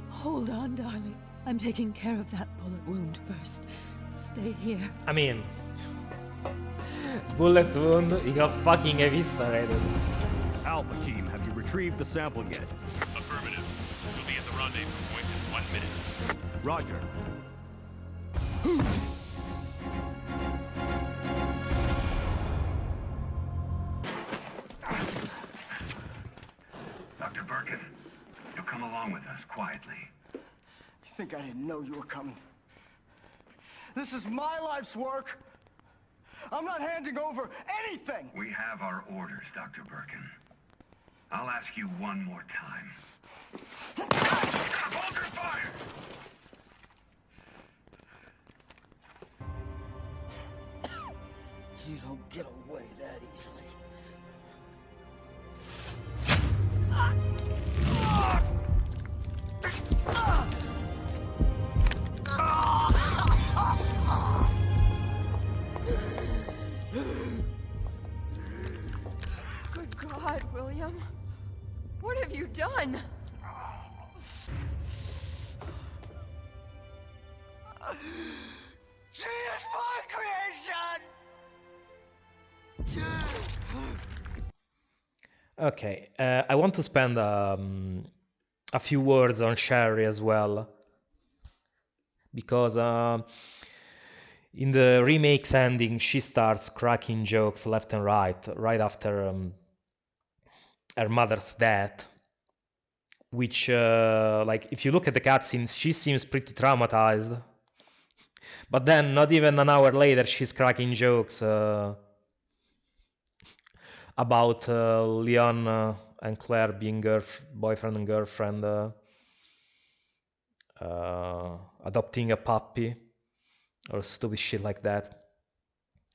Hold on, darling. I'm taking care of that bullet wound first. Stay here. I mean... bullet wound, he got fucking eviscerated. Alpha team, have you retrieved the sample yet? Affirmative. We'll be at the rendezvous point in 1 minute. Roger. Dr. Birkin, you'll come along with us quietly. You think I didn't know you were coming? This is my life's work. I'm not handing over anything. We have our orders, Dr. Birkin. I'll ask you one more time. Hold your fire! You don't get away that easily. Good God, William. What have you done? She is my creation! Okay, I want to spend a few words on Sherry as well, because in the remake's ending she starts cracking jokes left and right after her mother's death, which like if you look at the cutscenes she seems pretty traumatized, but then not even an hour later she's cracking jokes about Leon and Claire being boyfriend and girlfriend, adopting a puppy or stupid shit like that,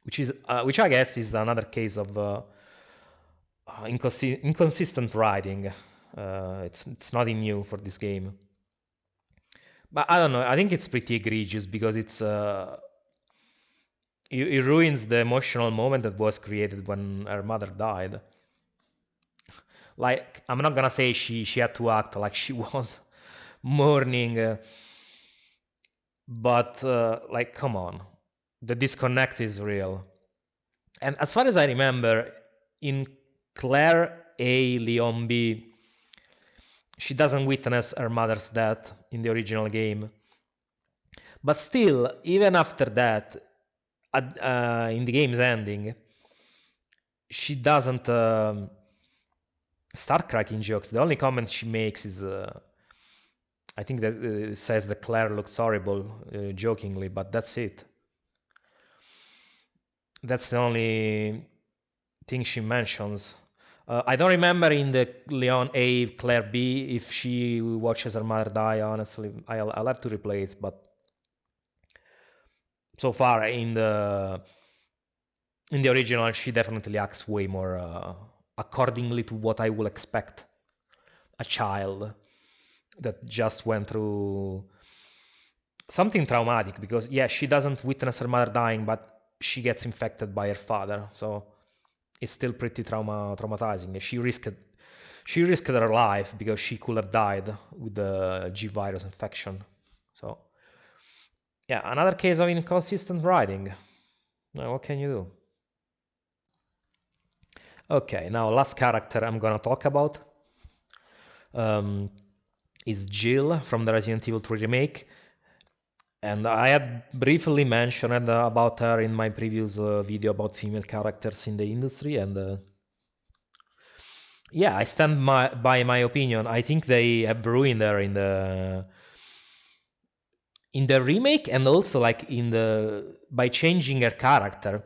which I guess is another case of inconsistent writing. It's nothing new for this game, but I don't know. I think it's pretty egregious because it ruins the emotional moment that was created when her mother died. Like, I'm not gonna say she had to act like she was mourning, but like, come on, the disconnect is real. And as far as I remember, in Claire A, Leon B, she doesn't witness her mother's death in the original game. But still, even after that, in the game's ending, she doesn't start cracking jokes. The only comment she makes is, I think that it says that Claire looks horrible, jokingly, but that's it. That's the only thing she mentions. I don't remember in the Leon A, Claire B, if she watches her mother die, honestly. I'll have to replay it, but so far in the original she definitely acts way more accordingly to what I would expect a child that just went through something traumatic, because yeah, she doesn't witness her mother dying, but she gets infected by her father, so is still pretty traumatizing. She risked her life because she could have died with the G virus infection. So yeah, another case of inconsistent writing. Now, what can you do? Okay, now last character I'm gonna talk about is Jill from the Resident Evil 3 remake. And I had briefly mentioned about her in my previous video about female characters in the industry, and yeah, I stand by my opinion. I think they have ruined her in the remake, and also like by changing her character.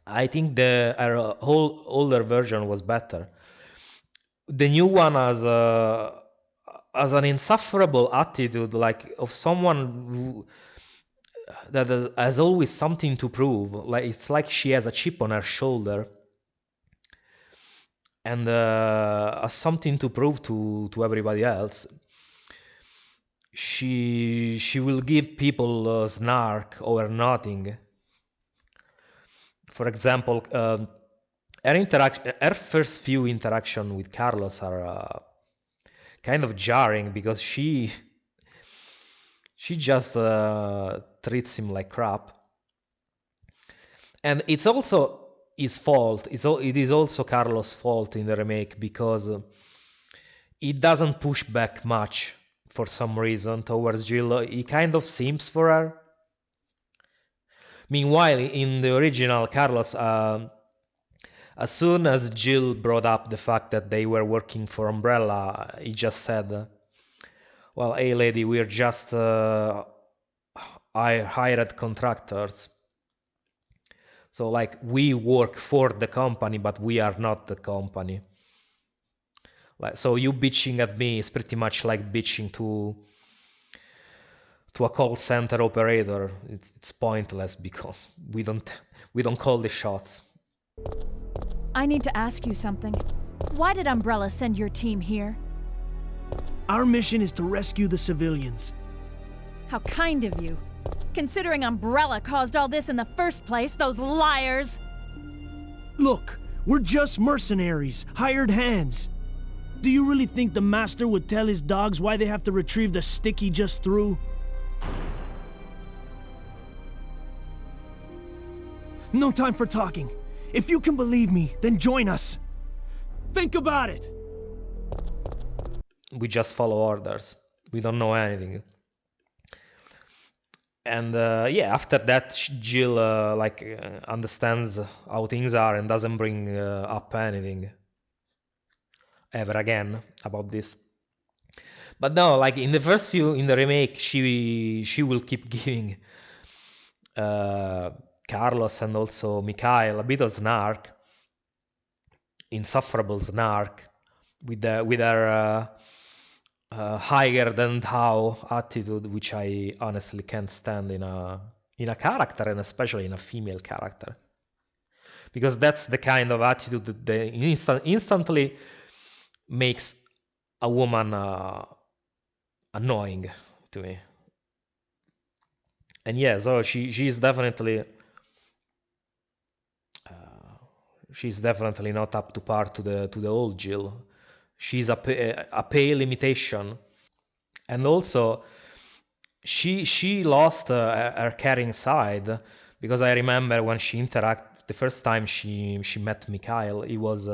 I think her whole older version was better. The new one has an insufferable attitude, like of someone that has always something to prove. Like it's like she has a chip on her shoulder and has something to prove to everybody else. She will give people snark over nothing. For example, her first few interactions with Carlos are kind of jarring because she just treats him like crap, and it's also his fault. It is also Carlos' fault in the remake because he doesn't push back much for some reason towards Jill. He kind of simps for her. Meanwhile, in the original, Carlos, as soon as Jill brought up the fact that they were working for Umbrella, he just said, well, hey lady, we're just hired contractors. So like we work for the company, but we are not the company. Like, so you bitching at me is pretty much like bitching to a call center operator. It's pointless because we don't call the shots. I need to ask you something. Why did Umbrella send your team here? Our mission is to rescue the civilians. How kind of you. Considering Umbrella caused all this in the first place, those liars! Look, we're just mercenaries, hired hands. Do you really think the master would tell his dogs why they have to retrieve the stick he just threw? No time for talking. If you can believe me, then join us. Think about it. We just follow orders. We don't know anything. And yeah, after that, Jill understands how things are and doesn't bring up anything ever again about this. But no, like in the first few, in the remake, she will keep giving Carlos and also Mikhail a bit of snark, insufferable snark, with her higher than thou attitude, which I honestly can't stand in a character, and especially in a female character, because that's the kind of attitude that instantly makes a woman annoying to me. And yeah, so she's definitely not up to par to the old Jill. She's a pale imitation, and also she lost her caring side, because I remember when she the first time she met Mikhail, he was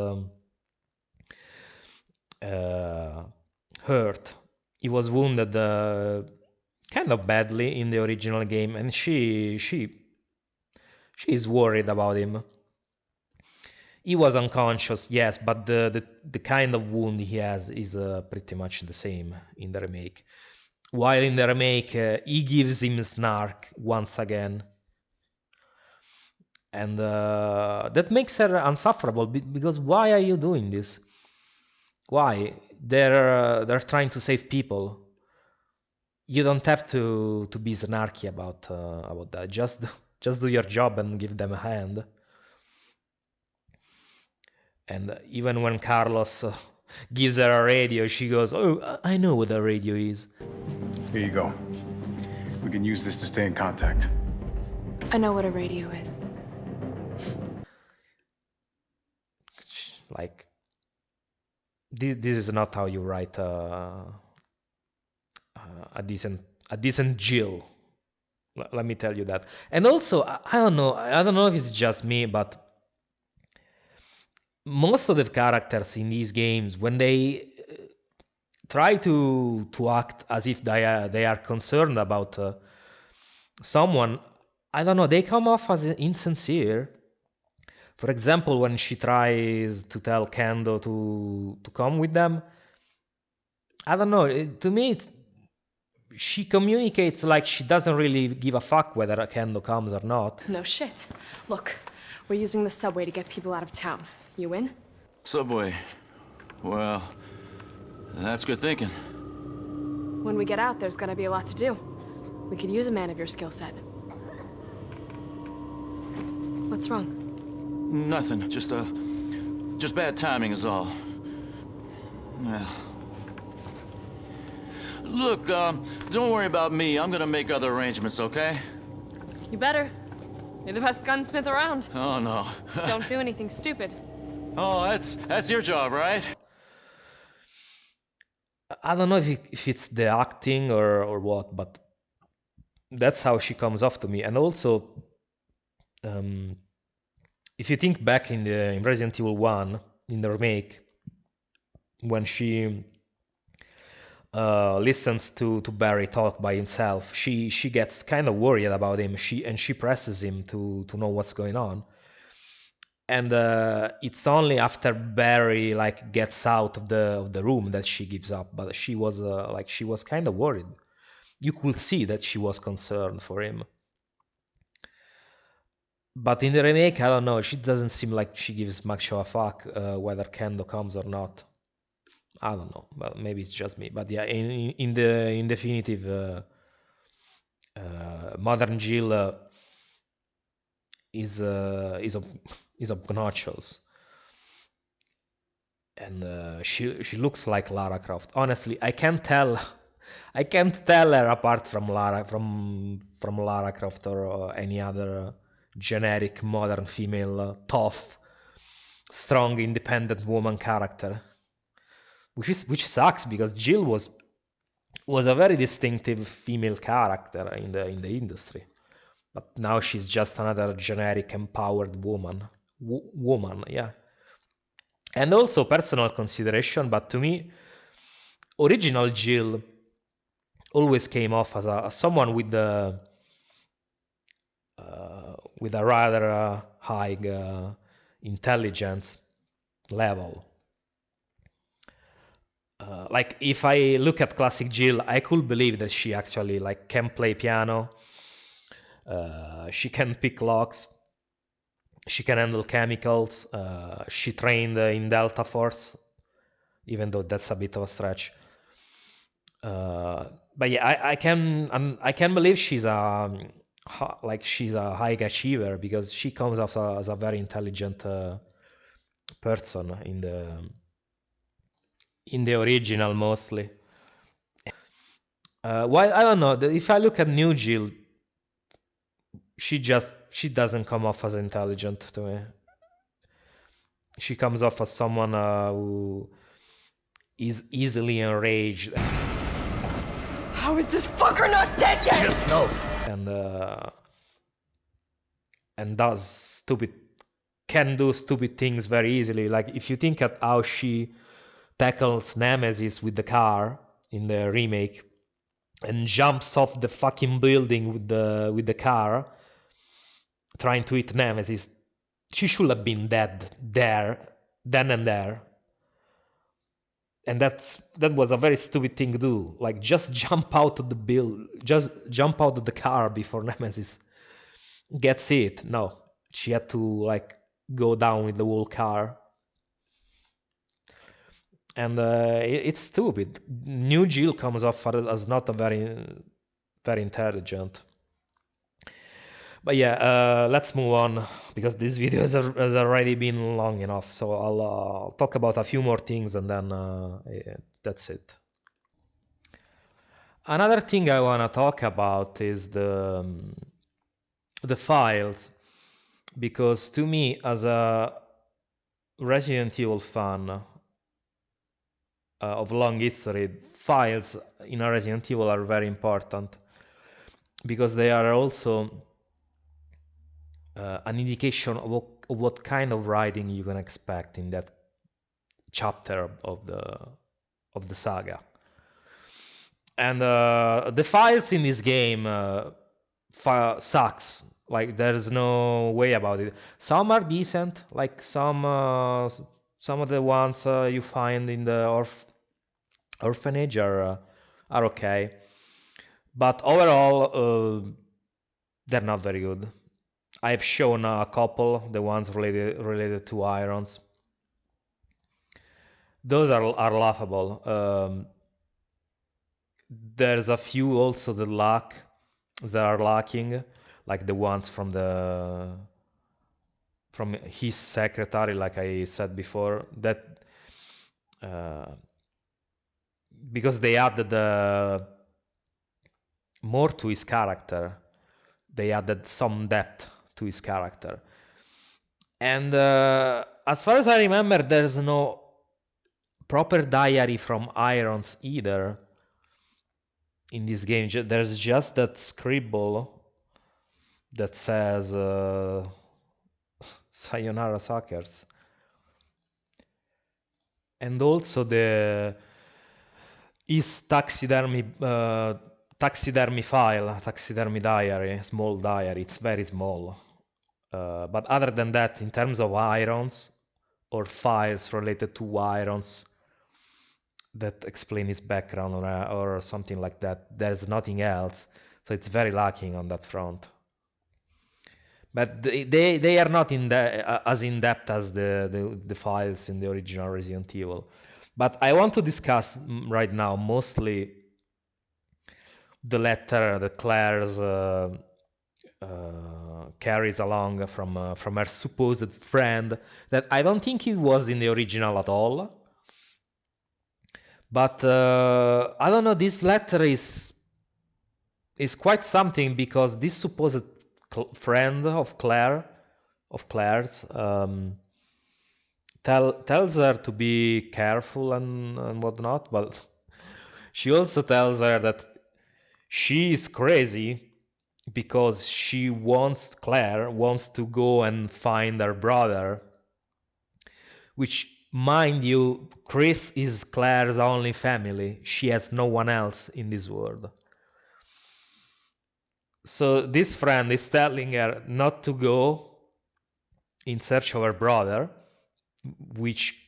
hurt. He was wounded kind of badly in the original game, and she is worried about him. He was unconscious, yes, but the kind of wound he has is pretty much the same in the remake. While in the remake, he gives him snark once again. And that makes her insufferable, because why are you doing this? Why? They're trying to save people. You don't have to be snarky about that. Just do your job and give them a hand. And even when Carlos gives her a radio, she goes, "Oh, I know what a radio is." Here you go. We can use this to stay in contact. I know what a radio is. Like, this is not how you write a decent Jill. Let me tell you that. And also, I don't know if it's just me, but most of the characters in these games, when they try to act as if they are concerned about someone, I don't know, they come off as insincere. For example, when she tries to tell Kendo to come with them, I don't know, to me she communicates like she doesn't really give a fuck whether Kendo comes or not. No shit. Look, we're using the subway to get people out of town. You in? Subway. Well, that's good thinking. When we get out, there's gonna be a lot to do. We could use a man of your skill set. What's wrong? Nothing. Just bad timing is all. Well. Look, don't worry about me. I'm gonna make other arrangements, okay? You better. You're the best gunsmith around. Oh, no. Don't do anything stupid. Oh, that's your job, right? I don't know if it's the acting or what, but that's how she comes off to me. And also, if you think back in Resident Evil 1, in the remake, when she listens to Barry talk by himself, she gets kind of worried about him. She presses him to know what's going on. And it's only after Barry like gets out of the room that she gives up. But she was kind of worried. You could see that she was concerned for him. But in the remake, I don't know. She doesn't seem like she gives much of a fuck whether Kendo comes or not. I don't know. Well, maybe it's just me. But yeah, in definitive, modern Jill is obnoxious, and she looks like Lara Croft. Honestly, I can't tell her apart from Lara Croft or any other generic modern female tough, strong, independent woman character. Which sucks because Jill was a very distinctive female character in the industry, but now she's just another generic empowered woman. Yeah. And also personal consideration, but to me, original Jill always came off as someone with a rather high intelligence level. Like if I look at classic Jill, I could believe that she actually like can play piano, she can pick locks, she can handle chemicals, she trained in Delta Force, even though that's a bit of a stretch. But yeah, I can believe she's a high achiever because she comes off as a very intelligent person in the original mostly. While I don't know, if I look at new Jill, she doesn't come off as intelligent to me. She comes off as someone who is easily enraged. How is this fucker not dead yet? Just no. And can do stupid things very easily. Like if you think at how she tackles Nemesis with the car in the remake and jumps off the fucking building with the car trying to hit Nemesis, she should have been dead then and there. And that was a very stupid thing to do. Like just jump out of the car before Nemesis gets hit. No, she had to like go down with the whole car. And it's stupid. New Jill comes off as not a very, very intelligent. But yeah, let's move on because this video has already been long enough. So I'll talk about a few more things and then that's it. Another thing I want to talk about is the files, because to me as a Resident Evil fan of long history, files in a Resident Evil are very important because they are also an indication of what kind of writing you can expect in that chapter of the saga. And the files in this game sucks. Like, there's no way about it. Some are decent, like some of the ones you find in the orphanage are okay, but overall they're not very good. I've shown a couple, the ones related to irons. Those are laughable. There's a few also that are lacking, like the ones from his secretary, like I said before, that because they added more to his character. They added some depth to his character. And as far as I remember, there's no proper diary from Irons either in this game. There's just that scribble that says Sayonara Suckers. And also his taxidermy file, taxidermy diary, small diary. It's very small. But other than that, in terms of irons or files related to irons that explain his background or something like that, there's nothing else. So it's very lacking on that front. But they are not as in depth as the files in the original Resident Evil. But I want to discuss right now mostly the letter that Claire's carries along from her supposed friend, that I don't think it was in the original at all. But I don't know, this letter is quite something, because this supposed friend of Claire's tells her to be careful and whatnot, but she also tells her that she is crazy because Claire wants to go and find her brother, which, mind you, Chris is Claire's only family. She has no one else in this world. So this friend is telling her not to go in search of her brother, which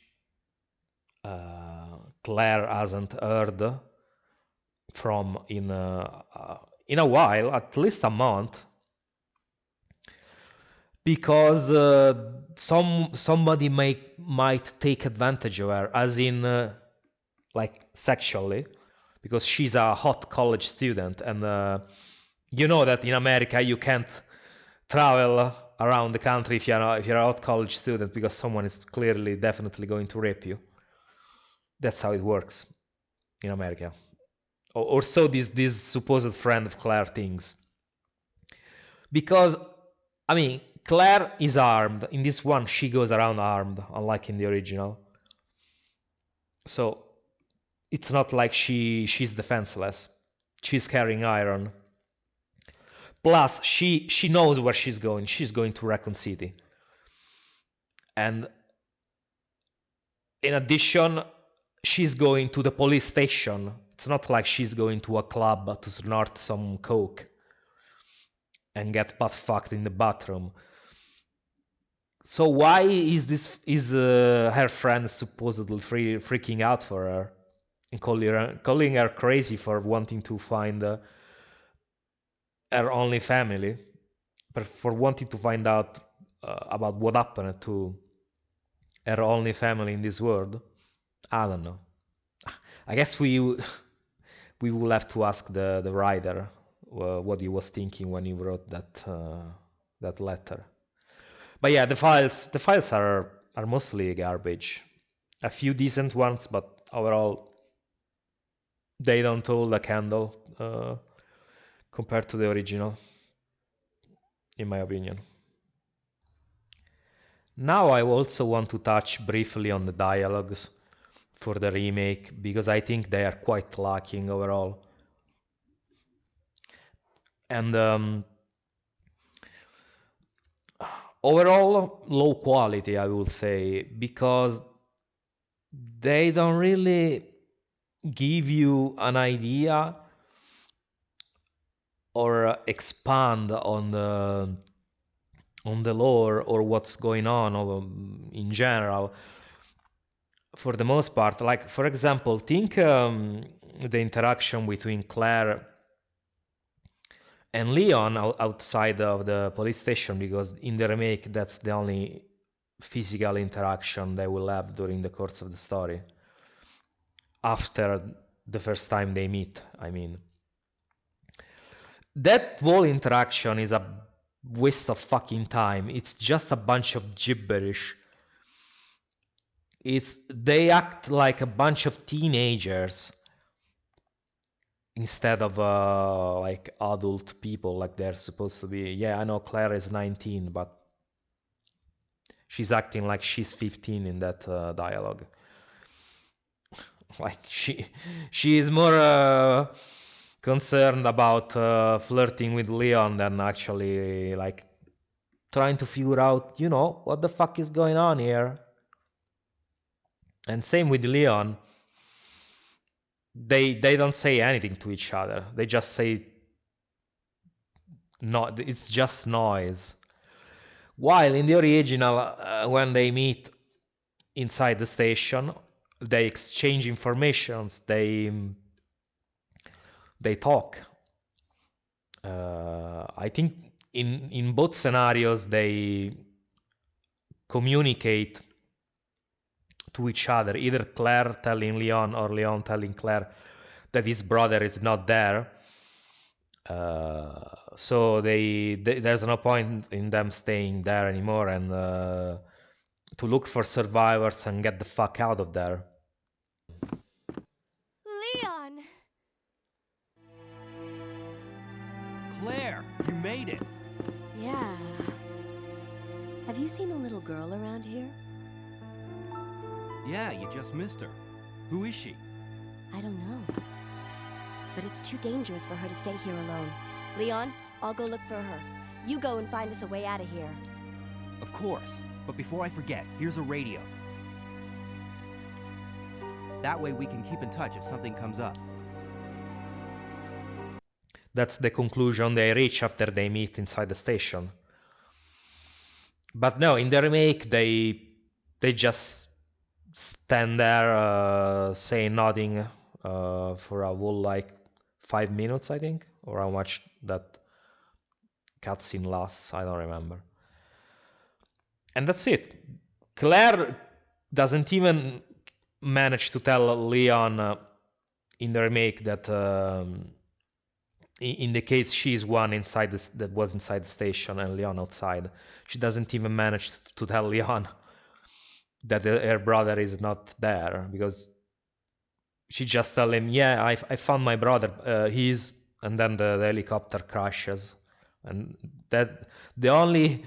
Claire hasn't heard from in a while, at least a month, because somebody might take advantage of her, as in like sexually, because she's a hot college student, and you know that in America you can't travel around the country if you're a hot college student, because someone is clearly, definitely going to rape you. That's how it works in America. Or so this supposed friend of Claire thinks. Because, I mean, Claire is armed. In this one, she goes around armed, unlike in the original. So it's not like she's defenseless. She's carrying iron. Plus, she knows where she's going. She's going to Raccoon City. And in addition, she's going to the police station. It's not like she's going to a club to snort some coke and get butt-fucked in the bathroom. So why is her friend supposedly freaking out for her and calling her crazy for wanting to find her only family, but for wanting to find out about what happened to her only family in this world? I don't know. I guess we will have to ask the writer what he was thinking when he wrote that letter. But yeah, the files are mostly garbage. A few decent ones, but overall they don't hold a candle compared to the original, in my opinion. Now I also want to touch briefly on the dialogues for the remake, because I think they are quite lacking overall. And overall low quality, I will say, because they don't really give you an idea or expand on the lore or what's going on in general. For the most part, like for example, think the interaction between Claire and Leon outside of the police station, because in the remake that's the only physical interaction they will have during the course of the story. After the first time they meet, I mean. That whole interaction is a waste of fucking time. It's just a bunch of gibberish. They act like a bunch of teenagers instead of like adult people like they're supposed to be. Yeah, I know Claire is 19, but she's acting like she's 15 in that dialogue. Like she is more concerned about flirting with Leon than actually like trying to figure out, you know, what the fuck is going on here. And same with Leon. They don't say anything to each other. They just say no, it's just noise. While in the original, when they meet inside the station, they exchange informations, they talk. I think in both scenarios they communicate to each other, either Claire telling Leon or Leon telling Claire that his brother is not there. So there's no point in them staying there anymore and to look for survivors and get the fuck out of there. Leon! Claire, you made it. Yeah. Have you seen a little girl around here? Yeah, you just missed her. Who is she? I don't know. But it's too dangerous for her to stay here alone. Leon, I'll go look for her. You go and find us a way out of here. Of course. But before I forget, here's a radio. That way we can keep in touch if something comes up. That's the conclusion they reach after they meet inside the station. But no, in the remake they just stand there saying nothing for a whole like 5 minutes, I think, or how much that cutscene lasts, I don't remember. And that's it. Claire doesn't even manage to tell Leon in the remake that in the case she's one inside that was inside the station and Leon outside. She doesn't even manage to tell Leon that her brother is not there, because she just tell him, yeah, I found my brother, and then the helicopter crashes, and that the only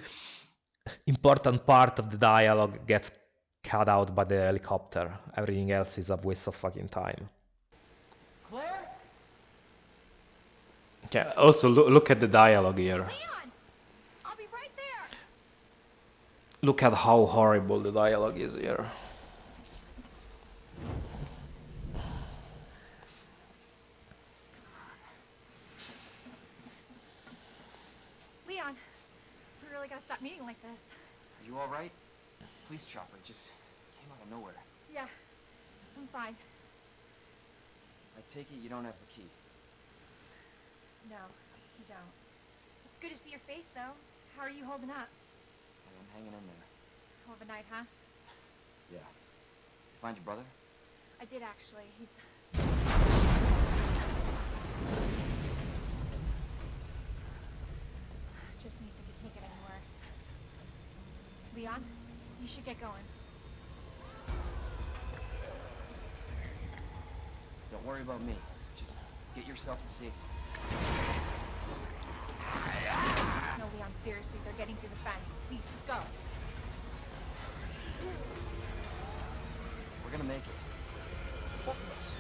important part of the dialogue gets cut out by the helicopter. Everything else is a waste of fucking time. Claire? Okay, also look at the dialogue here. Leon! I'll be right there! Look at how horrible the dialogue is here. Leon, we really gotta stop meeting like this. Are you alright? Police chopper just came out of nowhere. Yeah, I'm fine. I take it you don't have the key. No, you don't. It's good to see your face, though. How are you holding up? I'm hanging in there. Hell of a night, huh? Yeah. You find your brother? I did, actually. He's... Just me think it can't get any worse. Leon, you should get going. Don't worry about me. Just get yourself to safety. No, Leon, seriously, they're getting through the fence. Please, just go. make it. Both of us.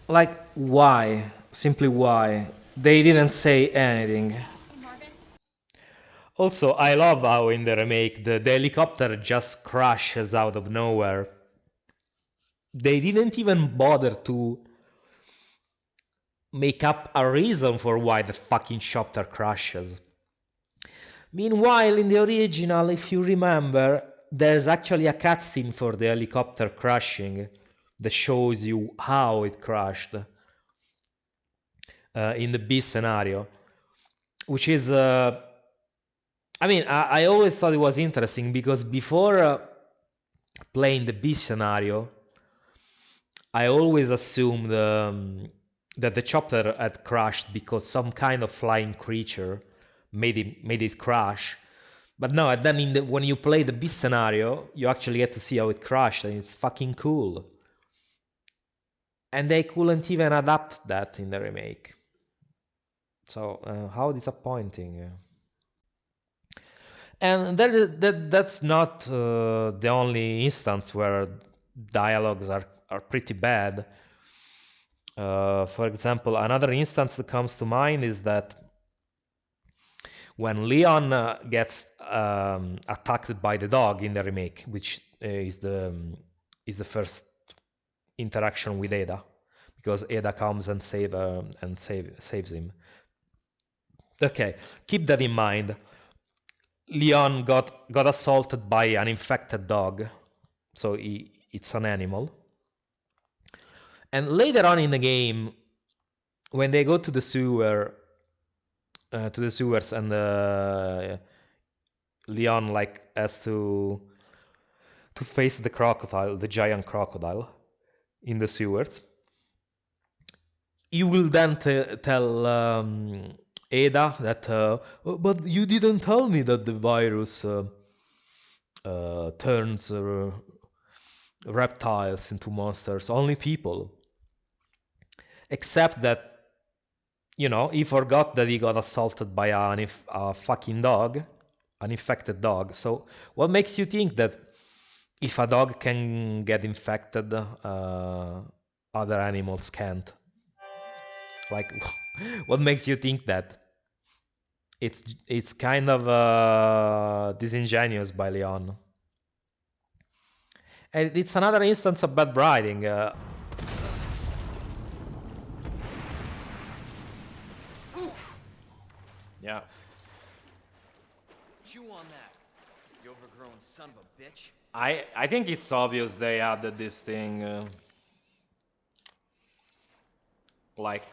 Like, why? Simply why? They didn't say anything. Also, I love how in the remake the helicopter just crashes out of nowhere. They didn't even bother to make up a reason for why the fucking chopper crashes. Meanwhile, in the original, if you remember, there's actually a cutscene for the helicopter crashing that shows you how it crashed in the B scenario, which is I mean, I always thought it was interesting because before playing the B scenario, I always assumed that the chopper had crashed because some kind of flying creature made it crash. But no, and then when you play the B scenario, you actually get to see how it crashed, and it's fucking cool. And they couldn't even adapt that in the remake. So how disappointing. And that's not the only instance where dialogues are pretty bad. For example, another instance that comes to mind is that when Leon gets attacked by the dog in the remake, which is the first interaction with Ada, because Ada comes and saves him. Okay, keep that in mind. Leon got assaulted by an infected dog, so it's an animal. And later on in the game, when they go to the sewers, and Leon has to face the crocodile, the giant crocodile, in the sewers. You will then tell Ada that, but you didn't tell me that the virus turns reptiles into monsters, only people. Except that, he forgot that he got assaulted by a fucking dog, an infected dog. So what makes you think that if a dog can get infected, other animals can't? Like, what makes you think that? It's kind of disingenuous by Leon. And it's another instance of bad writing. Yeah. Chew on that, you overgrown son of a bitch. I think it's obvious they added this thing like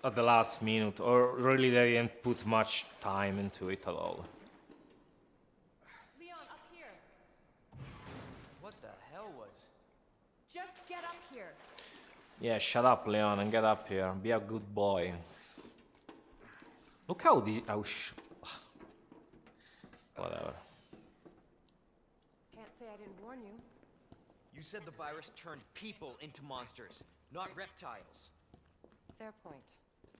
at the last minute, or really they didn't put much time into it at all. Leon, up here. What the hell was? Just get up here. Yeah, shut up, Leon, and get up here. Be a good boy. Look how whatever. Can't say I didn't warn you. You said the virus turned people into monsters, not reptiles. Fair point.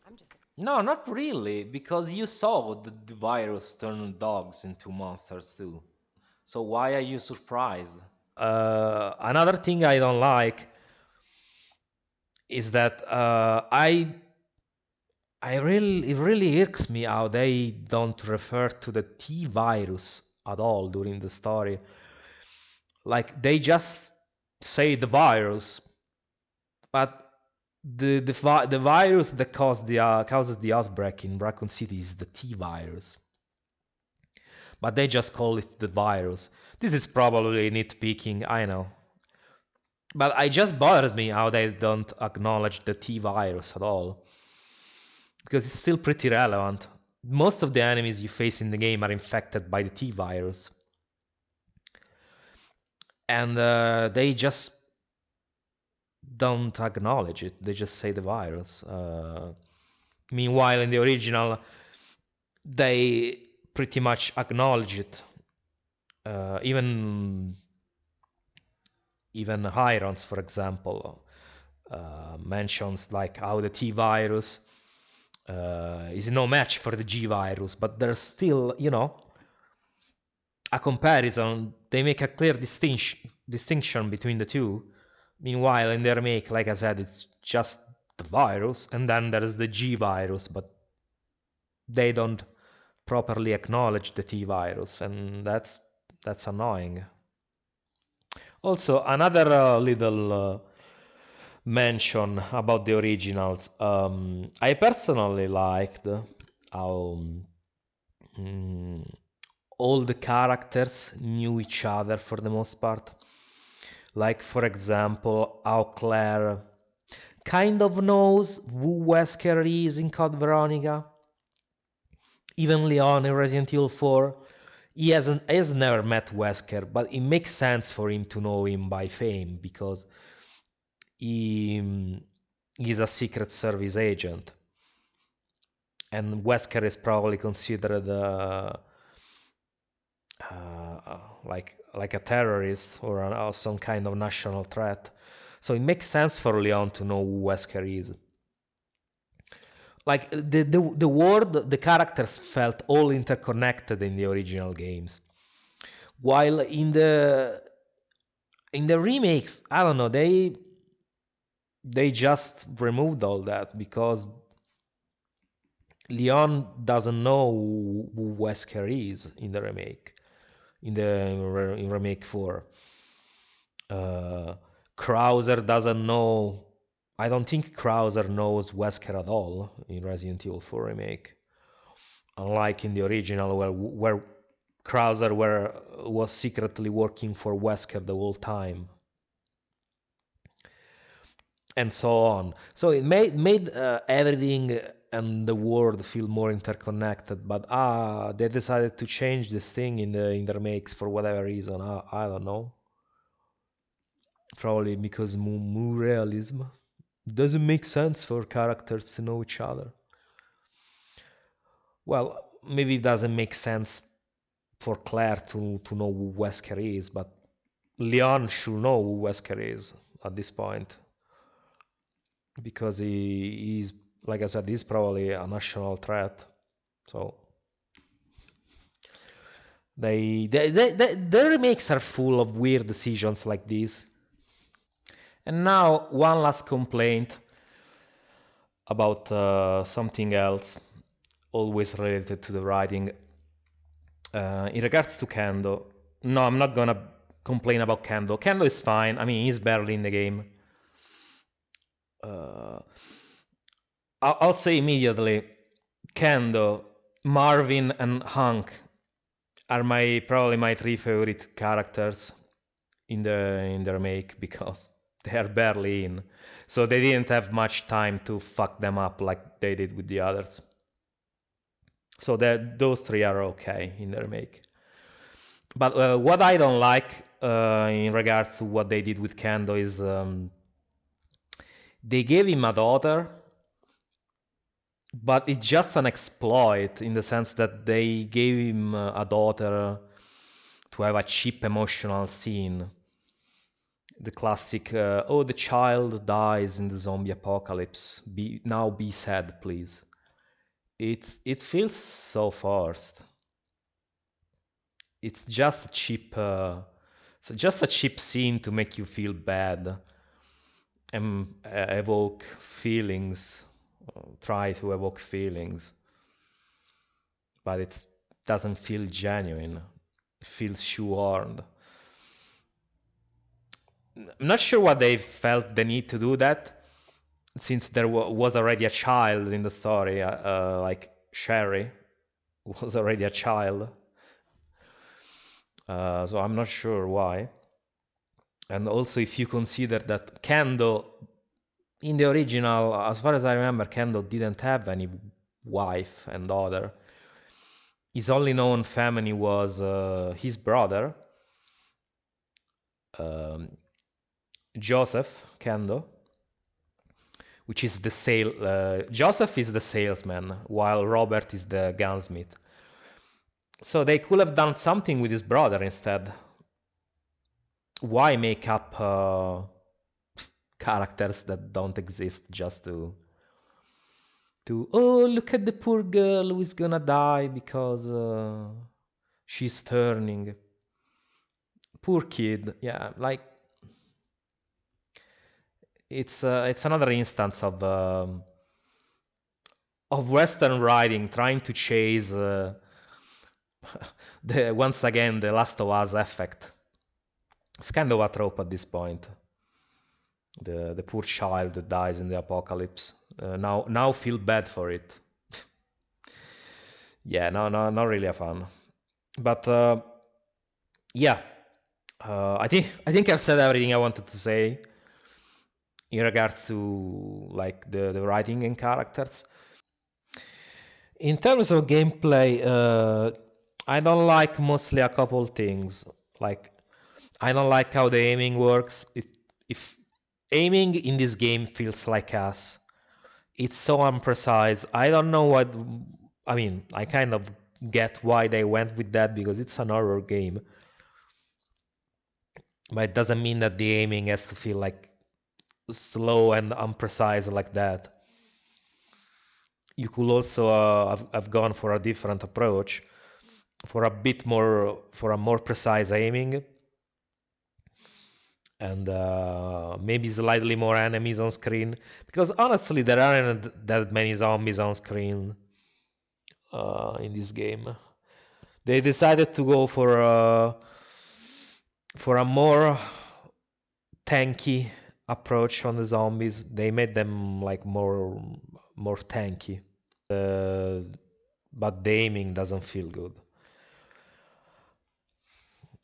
I'm just... No, not really, because you saw the virus turn dogs into monsters too. So why are you surprised? Another thing I don't like is that it really irks me how they don't refer to the T virus at all during the story. Like, they just say the virus, but the virus that causes the outbreak in Raccoon City is the T virus. But they just call it the virus. This is probably nitpicking, I know. But it just bothers me how they don't acknowledge the T virus at all. Because it's still pretty relevant. Most of the enemies you face in the game are infected by the T virus. And they just don't acknowledge it. They just say the virus. Meanwhile, in the original, they pretty much acknowledge it. Even Hirons, for example, mentions like how the T virus is no match for the G virus, but there's still, a comparison. They make a clear distinction between the two. Meanwhile, in the remake, like I said, it's just the virus, and then there's the G virus, but they don't properly acknowledge the T virus, and that's annoying. Also, another little mention about the originals. I personally liked how all the characters knew each other for the most part. Like, for example, how Claire kind of knows who Wesker is in Code Veronica. Even Leon in Resident Evil 4, he has never met Wesker, but it makes sense for him to know him by fame, because he's a Secret Service agent. And Wesker is probably considered like a terrorist or some kind of national threat. So it makes sense for Leon to know who Wesker is. Like the world, the characters felt all interconnected in the original games, while in the remakes, I don't know, they just removed all that, because Leon doesn't know who Wesker is in the remake, in remake 4. Krauser doesn't know. I don't think Krauser knows Wesker at all in Resident Evil 4 Remake. Unlike in the original, where Krauser was secretly working for Wesker the whole time. And so on. So it made everything and the world feel more interconnected, but they decided to change this thing in the remakes for whatever reason. I don't know. Probably because more realism. Doesn't make sense for characters to know each other. Well, maybe it doesn't make sense for Claire to know who Wesker is, but Leon should know who Wesker is at this point, because he's, like I said, he's probably a national threat. So the remakes are full of weird decisions like this. And now one last complaint about something else, always related to the writing. In regards to Kendo, no, I'm not gonna complain about Kendo. Kendo is fine. I mean, he's barely in the game. I'll say immediately, Kendo, Marvin, and Hank are probably my 3 favorite characters in the remake, because they are barely in, so they didn't have much time to fuck them up like they did with the others. So those 3 are okay in the remake. But what I don't like in regards to what they did with Kendo is they gave him a daughter, but it's just an exploit in the sense that they gave him a daughter to have a cheap emotional scene. The classic, oh, the child dies in the zombie apocalypse. Now be sad, please. It feels so forced. It's just a cheap scene to make you feel bad and evoke feelings, try to evoke feelings, but it doesn't feel genuine. It feels shoehorned. I'm not sure why they felt the need to do that, since there was already a child in the story, like Sherry was already a child. So I'm not sure why. And also, if you consider that Kendo, in the original, as far as I remember, Kendo didn't have any wife and daughter. His only known family was his brother, Joseph Kendo, which is Joseph is the salesman, while Robert is the gunsmith. So they could have done something with his brother instead. Why make up characters that don't exist just to oh, look at the poor girl who is gonna die because she's turning. Poor kid. Yeah, like it's another instance of Western writing trying to chase once again the Last of Us effect. It's kind of a trope at this point. The poor child that dies in the apocalypse. Now feel bad for it. Yeah, no, not really a fan. But yeah, I think I've said everything I wanted to say in regards to like the writing and characters. In terms of gameplay, I don't like mostly a couple things. Like, I don't like how the aiming works. If aiming in this game feels like ass, it's so imprecise. I don't know what. I mean, I kind of get why they went with that because it's an horror game. But it doesn't mean that the aiming has to feel like slow and imprecise like that. You could also have gone for a different approach, for a more precise aiming, and maybe slightly more enemies on screen. Because honestly, there aren't that many zombies on screen in this game. They decided to go for a more tanky approach on the zombies. They made them like more tanky, but the aiming doesn't feel good.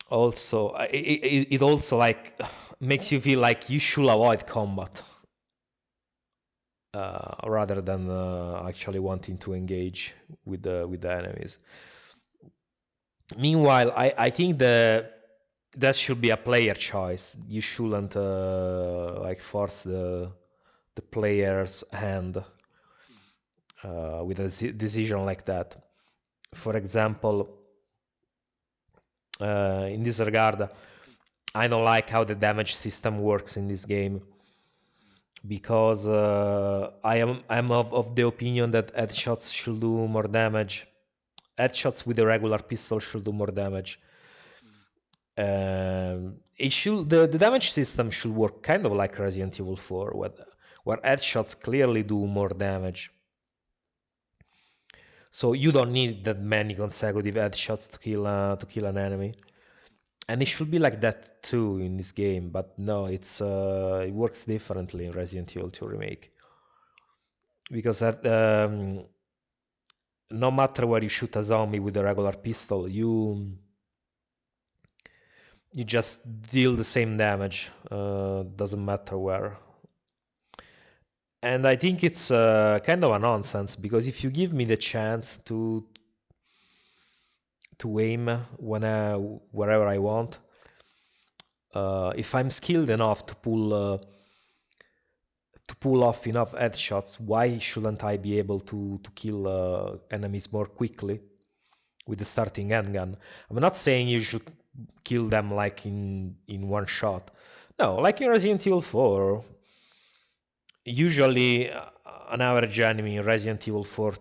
Also, it also like makes you feel like you should avoid combat rather than actually wanting to engage with the enemies. Meanwhile, I think that should be a player choice. You shouldn't like force the player's hand with a decision like that. For example, in this regard, I don't like how the damage system works in this game, because I'm of the opinion that headshots should do more damage. Headshots with a regular pistol should do more damage. The damage system should work kind of like Resident Evil 4, where headshots clearly do more damage. So you don't need that many consecutive headshots to kill an enemy, and it should be like that too in this game. But no, it works differently in Resident Evil 2 Remake, because no matter where you shoot a zombie with a regular pistol, you just deal the same damage. Doesn't matter where. And I think it's kind of a nonsense, because if you give me the chance to aim wherever I want, if I'm skilled enough to pull off enough headshots, why shouldn't I be able to kill enemies more quickly with the starting handgun? I'm not saying you should kill them like in one shot. No, like in Resident Evil 4. Usually, an average enemy in Resident Evil 4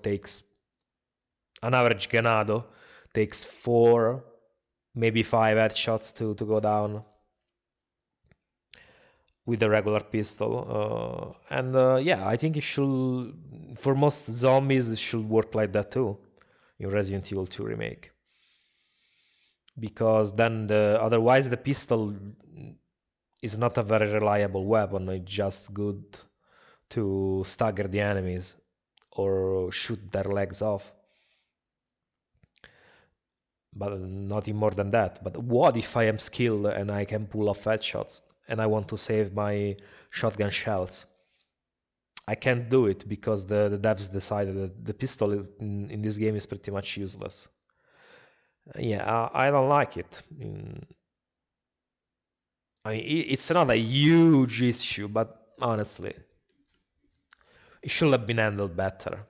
an average ganado takes 4, maybe 5 headshots to go down with a regular pistol. Yeah, I think it should, for most zombies, it should work like that too in Resident Evil 2 Remake. Because then otherwise the pistol is not a very reliable weapon. It's just good to stagger the enemies or shoot their legs off, but nothing more than that. But what if I am skilled and I can pull off headshots and I want to save my shotgun shells? I can't do it because the devs decided that the pistol in this game is pretty much useless. Yeah, I don't like it. I mean, it's not a huge issue, but honestly, it should have been handled better,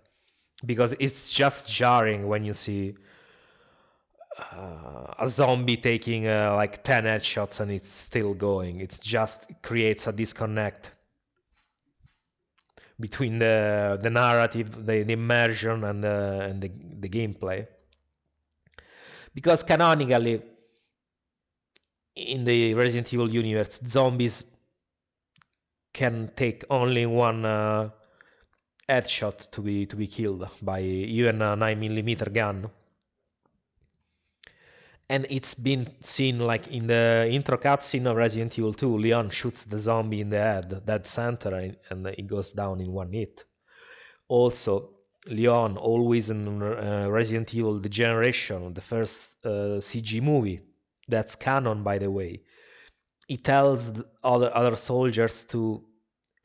because it's just jarring when you see a zombie taking like 10 headshots and it's still going. It creates a disconnect between the narrative, the immersion, and the gameplay. Because canonically, in the Resident Evil universe, zombies can take only one headshot to be killed by even a 9mm gun. And it's been seen like in the intro cutscene of Resident Evil 2, Leon shoots the zombie in the head, dead center, and it goes down in one hit. Also, Leon, always in Resident Evil The Generation, the first CG movie, that's canon by the way, he tells other soldiers to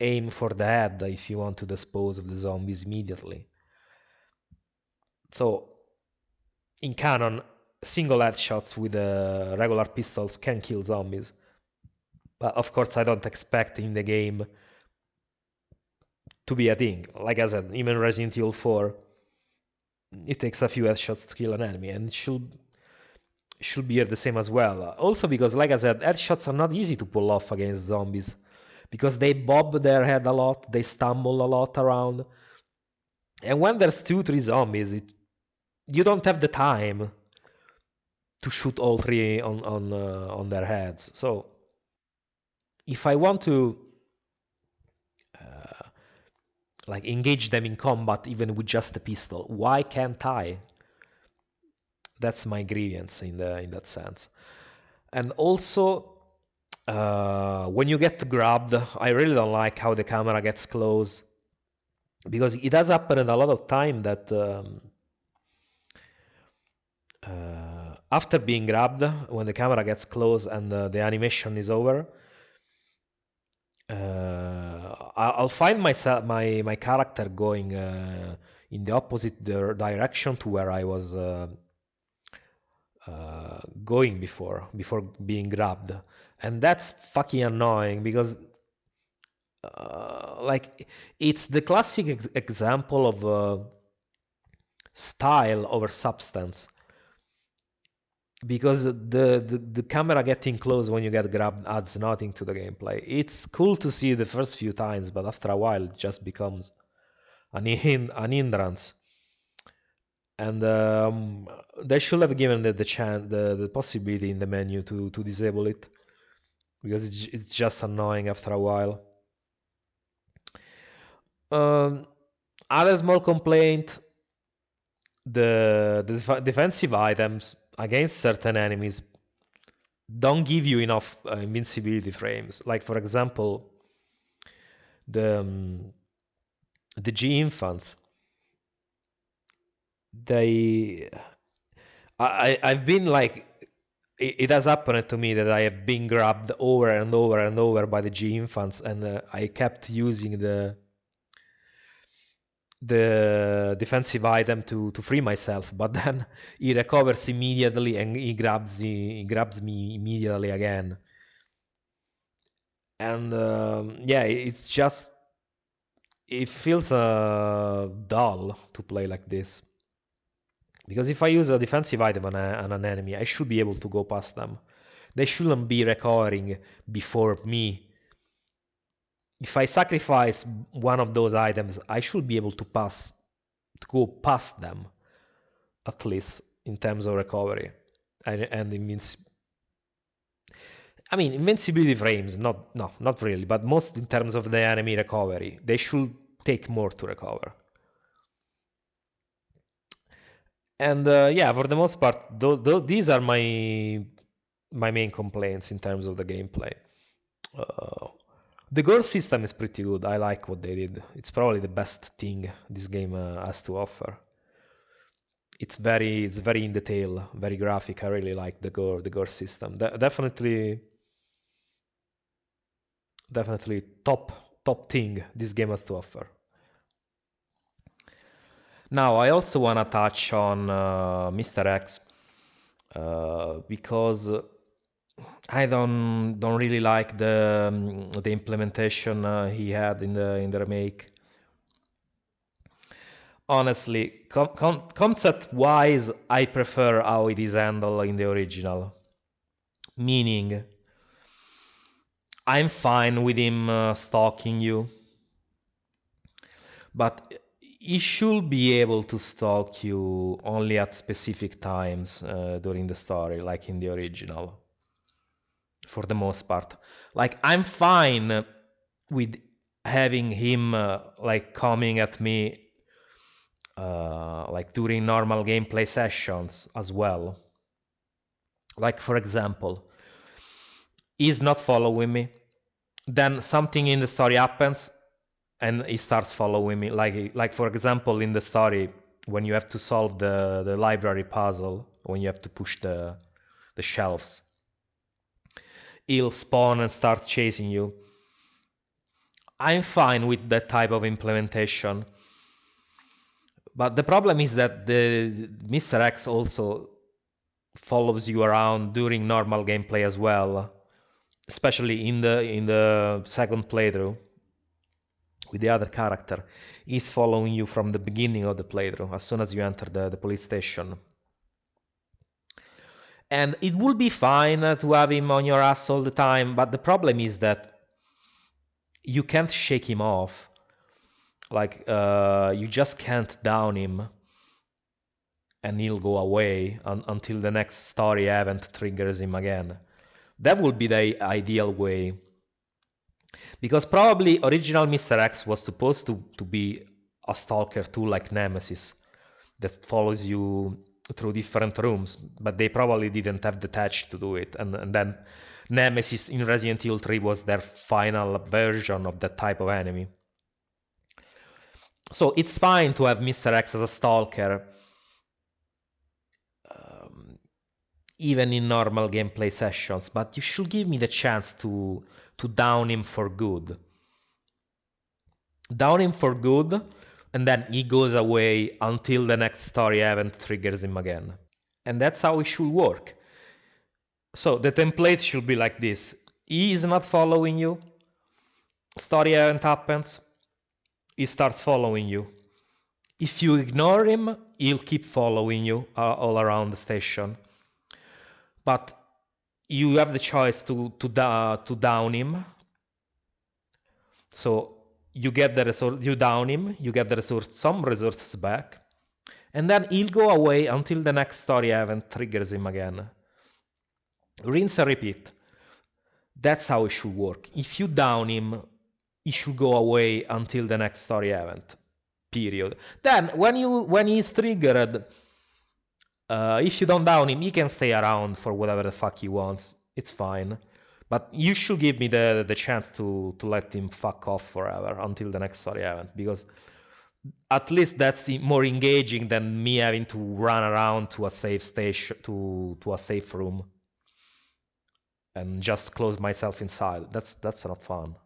aim for the head if you want to dispose of the zombies immediately. So, in canon, single headshots with regular pistols can kill zombies. But of course I don't expect in the game to be a thing. Like I said, even Resident Evil 4, it takes a few headshots to kill an enemy, and it should be here the same as well. Also because, like I said, headshots are not easy to pull off against zombies, because they bob their head a lot, they stumble a lot around, and when there's 2-3 zombies, you don't have the time to shoot all 3 on their heads. So if I want to like engage them in combat even with just a pistol, why can't I? That's my grievance in that sense. And also, when you get grabbed, I really don't like how the camera gets close, because it has happened a lot of time that after being grabbed, when the camera gets close and the animation is over, I'll find my character going in the opposite direction to where I was going before being grabbed, and that's fucking annoying, because like it's the classic example of style over substance. Because the camera getting close when you get grabbed adds nothing to the gameplay. It's cool to see the first few times, but after a while it just becomes an hindrance. And they should have given the possibility in the menu to disable it, because it's just annoying after a while. Other small complaint: the defensive items against certain enemies don't give you enough invincibility frames. Like, for example, the G infants. I've been like, it has happened to me that I have been grabbed over and over and over by the G infants, and I kept using the defensive item to free myself, but then he recovers immediately and he grabs me immediately again. And yeah, it's just, it feels dull to play like this, because if I use a defensive item on an enemy, I should be able to go past them. They shouldn't be recovering before me. If I sacrifice one of those items, I should be able to go past them, at least in terms of recovery. And it means, I mean, invincibility frames, not really, but most in terms of the enemy recovery. They should take more to recover. And yeah, for the most part, these are my main complaints in terms of the gameplay. The gore system is pretty good. I like what they did. It's probably the best thing this game has to offer. It's very in detail, very graphic. I really like the gore system. Definitely top thing this game has to offer. Now, I also want to touch on Mr.X, because I don't really like the implementation he had in the remake. Honestly, concept-wise, I prefer how it is handled in the original. Meaning, I'm fine with him stalking you, but he should be able to stalk you only at specific times during the story, like in the original. for the most part. Like, I'm fine with having him like coming at me like during normal gameplay sessions as well. Like, for example, he's not following me, then something in the story happens and he starts following me. Like for example, in the story, when you have to solve the library puzzle, when you have to push the shelves, he'll spawn and start chasing you. I'm fine with that type of implementation. But the problem is that the Mr.X also follows you around during normal gameplay as well, especially in the second playthrough with the other character. He's following you from the beginning of the playthrough, as soon as you enter the police station. And it would be fine to have him on your ass all the time, but the problem is that you can't shake him off. Like, you just can't down him and he'll go away until the next story event triggers him again. That would be the ideal way. Because probably original Mr.X was supposed to be a stalker too, like Nemesis, that follows you through different rooms, but they probably didn't have the tech to do it. And then Nemesis in Resident Evil 3 was their final version of that type of enemy. So it's fine to have Mr.X as a stalker, even in normal gameplay sessions, but you should give me the chance to down him for good. Down him for good, and then he goes away until the next story event triggers him again. And that's how it should work. So the template should be like this. He is not following you. Story event happens. He starts following you. If you ignore him, he'll keep following you all around the station. But you have the choice to down him. So you get the resource, you down him, you get the resource, some resources back, and then he'll go away until the next story event triggers him again. Rinse and repeat. That's how it should work. If you down him, he should go away until the next story event. Period. Then when he's triggered, if you don't down him, he can stay around for whatever the fuck he wants. It's fine. But you should give me the chance to let him fuck off forever until the next story event, because at least that's more engaging than me having to run around to a safe station, to a safe room, and just close myself inside. That's not fun.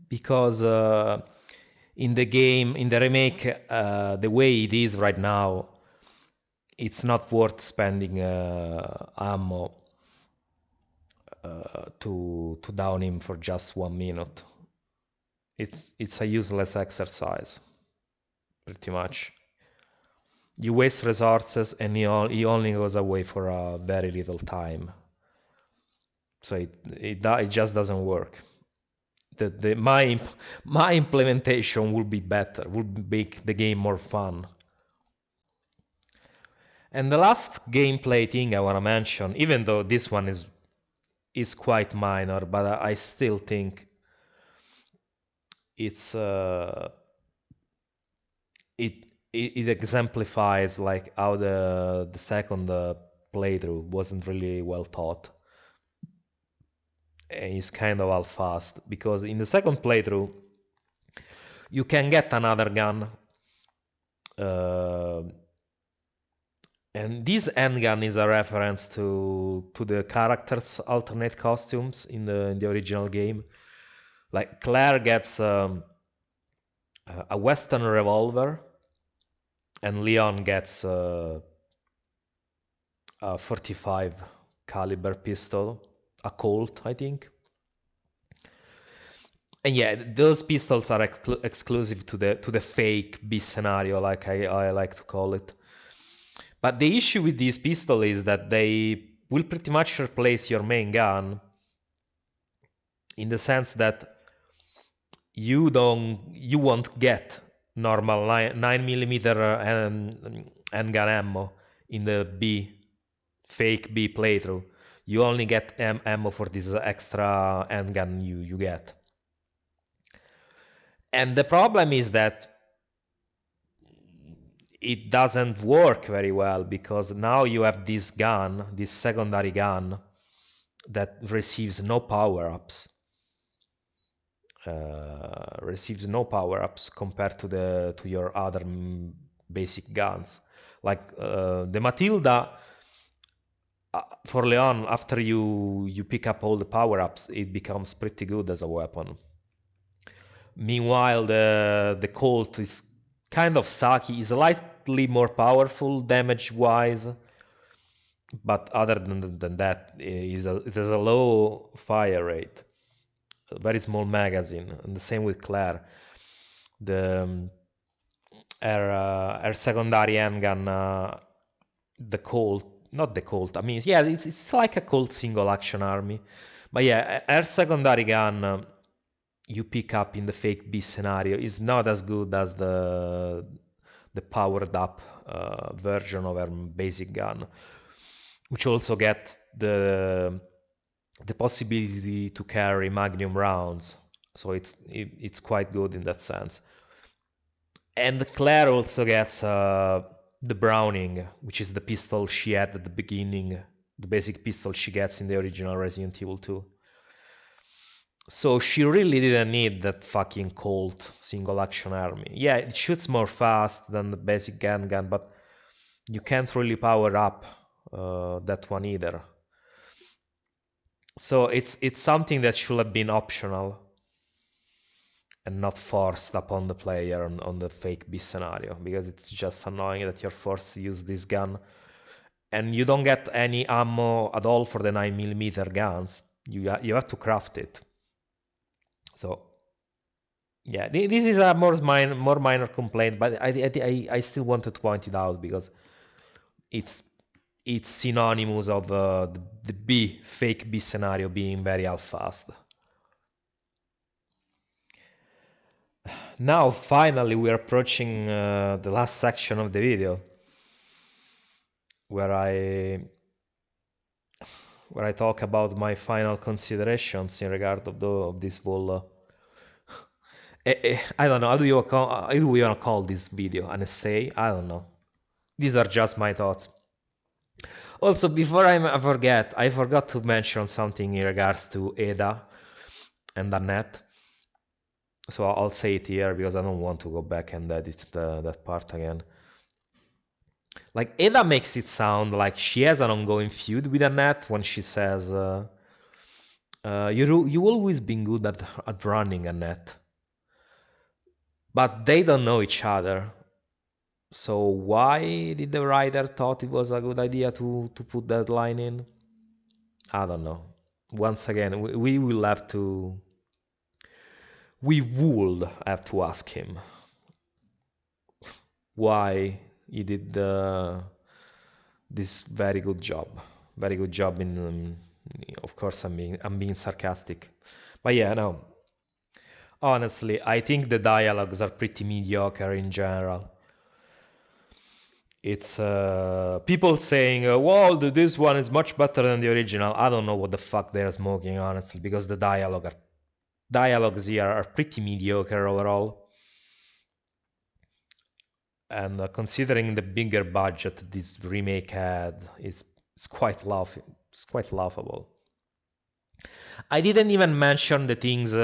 Because in the game, in the remake, the way it is right now, it's not worth spending ammo to down him for just 1 minute. It's a useless exercise, pretty much. You waste resources and he only goes away for a very little time. So it just doesn't work. My implementation will be better, will make the game more fun. And the last gameplay thing I want to mention, even though this one is quite minor, but I still think it's it exemplifies like how the second playthrough wasn't really well thought. It's kind of half-assed, because in the second playthrough you can get another gun, and this handgun is a reference to the characters' alternate costumes in the original game. Like Claire gets a Western revolver, and Leon gets a 45 caliber pistol, a Colt, I think. And yeah, those pistols are exclusive to the fake B scenario, like I like to call it. But the issue with these pistols is that they will pretty much replace your main gun, in the sense that you won't get normal 9mm handgun ammo in the B fake B playthrough. You only get ammo for this extra handgun you get. And the problem is that it doesn't work very well, because now you have this gun, this secondary gun, that receives no power-ups. Receives no power-ups compared to your other basic guns. Like the Matilda, for Leon, after you pick up all the power-ups, it becomes pretty good as a weapon. Meanwhile, the Colt is kind of sucky. Is slightly more powerful damage-wise, but other than that, it has a low fire rate, a very small magazine, and the same with Claire. Her secondary handgun, the Colt, not the Colt. I mean, yeah, it's like a Colt single action army, but yeah, her secondary gun you pick up in the fake B scenario is not as good as the powered up version of her basic gun, which also get the possibility to carry magnum rounds, so it's quite good in that sense. And Claire also gets the Browning, which is the pistol she had at the beginning, the basic pistol she gets in the original Resident Evil 2. So she really didn't need that fucking Colt single action army. Yeah, it shoots more fast than the basic handgun, but you can't really power up that one either. So it's something that should have been optional and not forced upon the player on the fake B scenario, because it's just annoying that you're forced to use this gun and you don't get any ammo at all for the 9mm guns. You have to craft it. So yeah, this is a more minor complaint, but I still wanted to point it out because it's synonymous of the fake B scenario being very half-assed. Now finally we are approaching the last section of the video, where I talk about my final considerations in regard of this whole I don't know, how do we want to call this video? An essay? I don't know. These are just my thoughts. Also, before I forget, I forgot to mention something in regards to Ada and Annette. So I'll say it here because I don't want to go back and edit that part again. Like, Ada makes it sound like she has an ongoing feud with Annette when she says, you always been good at running, Annette. But they don't know each other. So why did the writer thought it was a good idea to put that line in? I don't know. Once again, we would have to ask him why he did this very good job in of course I'm being sarcastic, but yeah, no, honestly I think the dialogues are pretty mediocre in general. It's people saying, "Whoa, this one is much better than the original." I don't know what the fuck they're smoking, honestly, because the dialogues here are pretty mediocre overall. And considering the bigger budget this remake had, it's quite laughable. I didn't even mention the things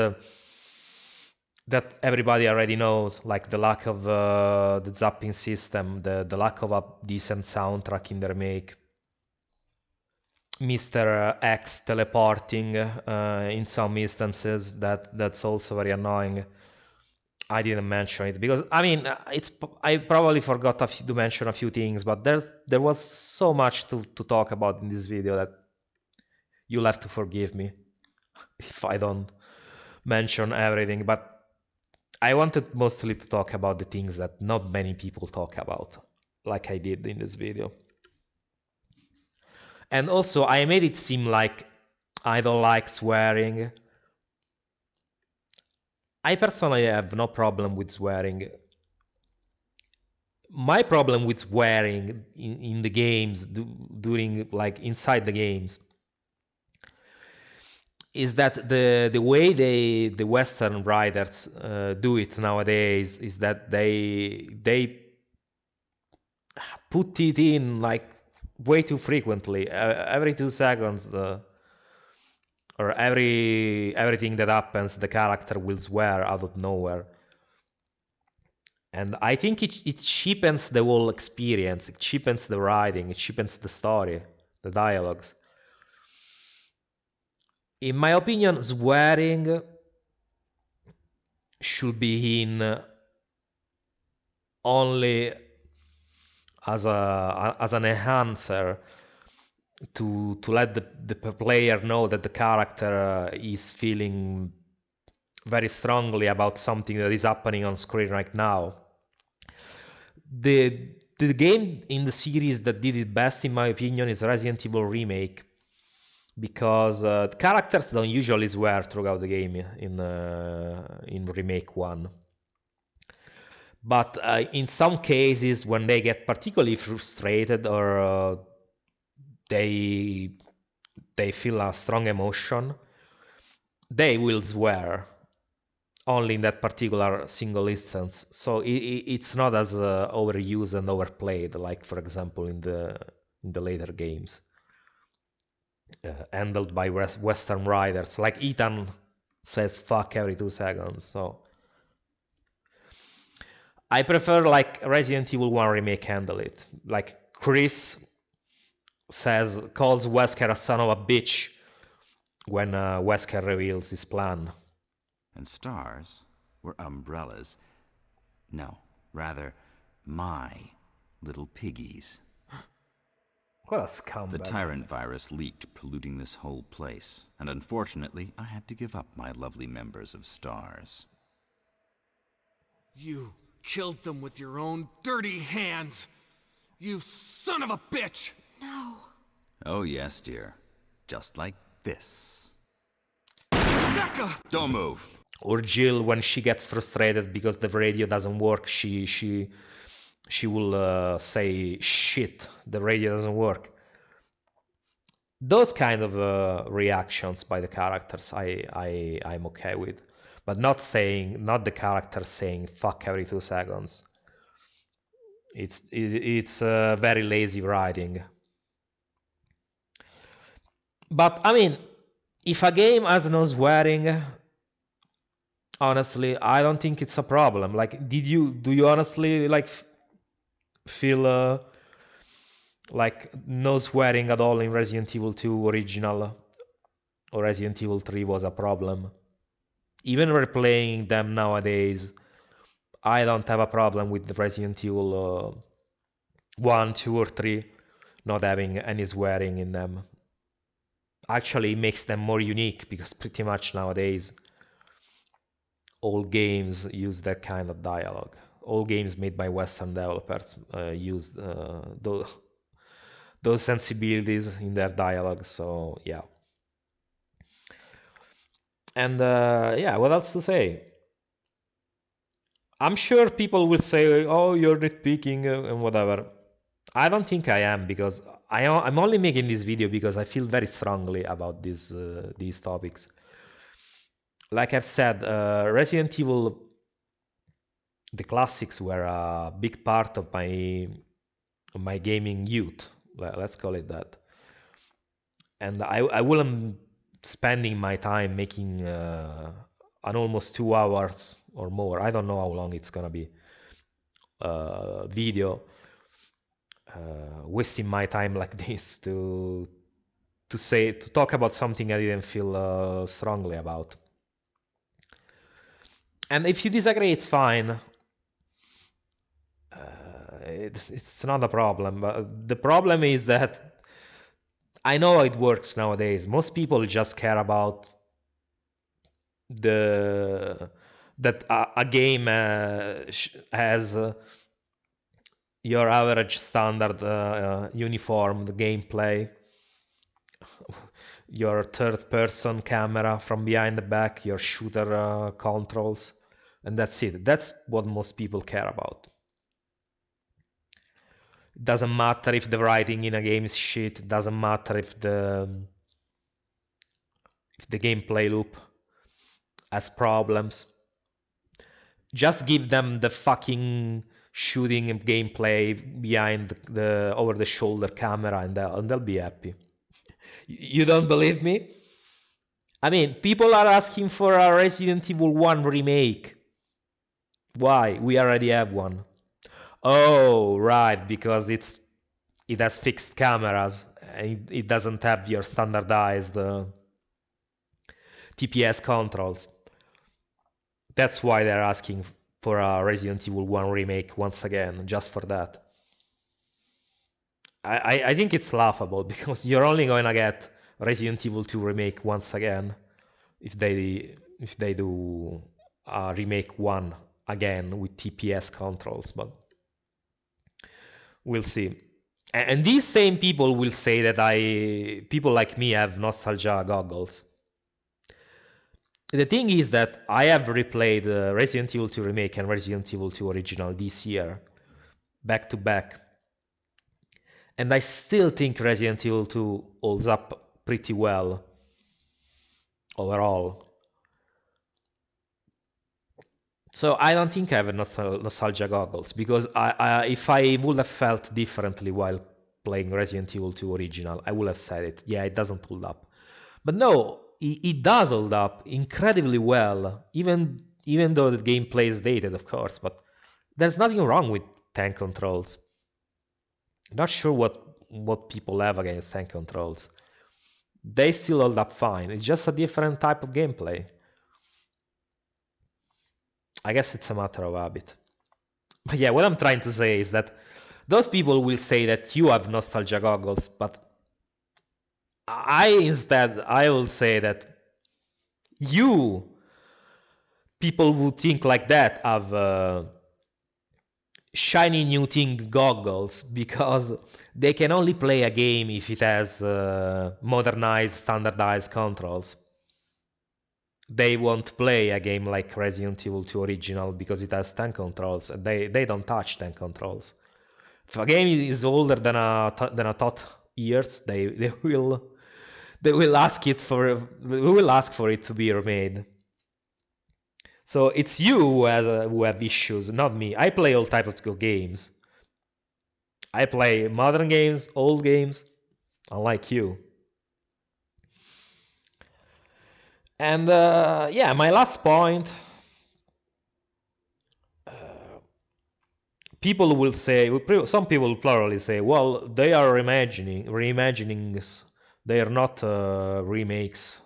that everybody already knows, like the lack of the zapping system, the lack of a decent soundtrack in the remake, Mr.X teleporting in some instances, that's also very annoying. I didn't mention it because I mean I probably forgot to mention a few things, but there was so much to talk about in this video that you'll have to forgive me if I don't mention everything. But I wanted mostly to talk about the things that not many people talk about, like I did in this video. And also, I made it seem like I don't like swearing. I personally have no problem with swearing. My problem with swearing in the games during like inside the games is that the way the Western writers do it nowadays is that they put it in like way too frequently, every 2 seconds, or everything that happens, the character will swear out of nowhere. And I think it cheapens the whole experience, it cheapens the writing, it cheapens the story, the dialogues. In my opinion, swearing should be in only as an enhancer to let the player know that the character is feeling very strongly about something that is happening on screen right now. The game in the series that did it best, in my opinion, is Resident Evil Remake, because the characters don't usually swear throughout the game in Remake 1. But in some cases, when they get particularly frustrated or they feel a strong emotion, they will swear only in that particular single instance. So it's not as overused and overplayed, like for example in the later games handled by Western writers. Like Ethan says fuck every 2 seconds. So I prefer like Resident Evil 1 Remake handle it. Like Chris calls Wesker a son of a bitch when Wesker reveals his plan. And stars were umbrellas. No, rather, my little piggies. What a scumbag. The tyrant virus leaked, polluting this whole place. And unfortunately, I had to give up my lovely members of Stars. You killed them with your own dirty hands! You son of a bitch! No. Oh yes, dear. Just like this. Becca! Don't move! Or Jill, when she gets frustrated because the radio doesn't work, she will say, shit, the radio doesn't work. Those kind of reactions by the characters I'm okay with. But not the character saying fuck every 2 seconds. It's very lazy writing. But I mean, if a game has no swearing, honestly, I don't think it's a problem. Like, do you honestly like feel like no swearing at all in Resident Evil 2 original or Resident Evil 3 was a problem? Even replaying them nowadays, I don't have a problem with the Resident Evil 1, 2 or 3 not having any swearing in them. Actually, it makes them more unique, because pretty much nowadays all games use that kind of dialogue. All games made by Western developers use those sensibilities in their dialogue, so yeah. And yeah, what else to say? I'm sure people will say, oh, you're nitpicking and whatever. I don't think I am, because I'm only making this video because I feel very strongly about these topics. Like I've said, Resident Evil, the classics were a big part of my gaming youth. Let's call it that. And I wouldn't spending my time making an almost 2 hours or more, I don't know how long it's gonna be, video, wasting my time like this to talk about something I didn't feel strongly about. And if you disagree, it's fine. It's not a problem. But the problem is that I know how it works nowadays. Most people just care about that a game has your average standard uniform gameplay, your third-person camera from behind the back, your shooter controls, and that's it. That's what most people care about. doesn't matter if the writing in a game is shit. It doesn't matter if the gameplay loop has problems. Just give them the fucking shooting and gameplay behind the over-the-shoulder camera, and they'll be happy. You don't believe me? I mean, people are asking for a Resident Evil 1 remake. Why? We already have one. Oh, right, because it has fixed cameras and it doesn't have your standardized TPS controls. That's why they're asking for a Resident Evil 1 remake once again, just for that. I think it's laughable, because you're only going to get Resident Evil 2 remake once again if they do a remake 1 again with TPS controls, but we'll see. And these same people will say that people like me have nostalgia goggles. The thing is that I have replayed Resident Evil 2 Remake and Resident Evil 2 Original this year, back to back. And I still think Resident Evil 2 holds up pretty well, overall. So I don't think I have nostalgia goggles, because if I would have felt differently while playing Resident Evil 2 Original, I would have said it. Yeah, it doesn't hold up. But no, it does hold up incredibly well, even though the gameplay is dated, of course, but there's nothing wrong with tank controls. Not sure what people have against tank controls. They still hold up fine. It's just a different type of gameplay. I guess it's a matter of habit. But yeah, what I'm trying to say is that those people will say that you have nostalgia goggles, but I will say that people who think like that, have shiny new thing goggles, because they can only play a game if it has modernized, standardized controls. They won't play a game like Resident Evil 2 Original because it has tank controls, and they don't touch tank controls. If a game is older than a thought years, they will ask for it to be remade. So it's you who have issues, not me. I play all types of games. I play modern games, old games, unlike you. And yeah, my last point. People will say, some people will plurally say, well, they are reimaginings. They are not remakes.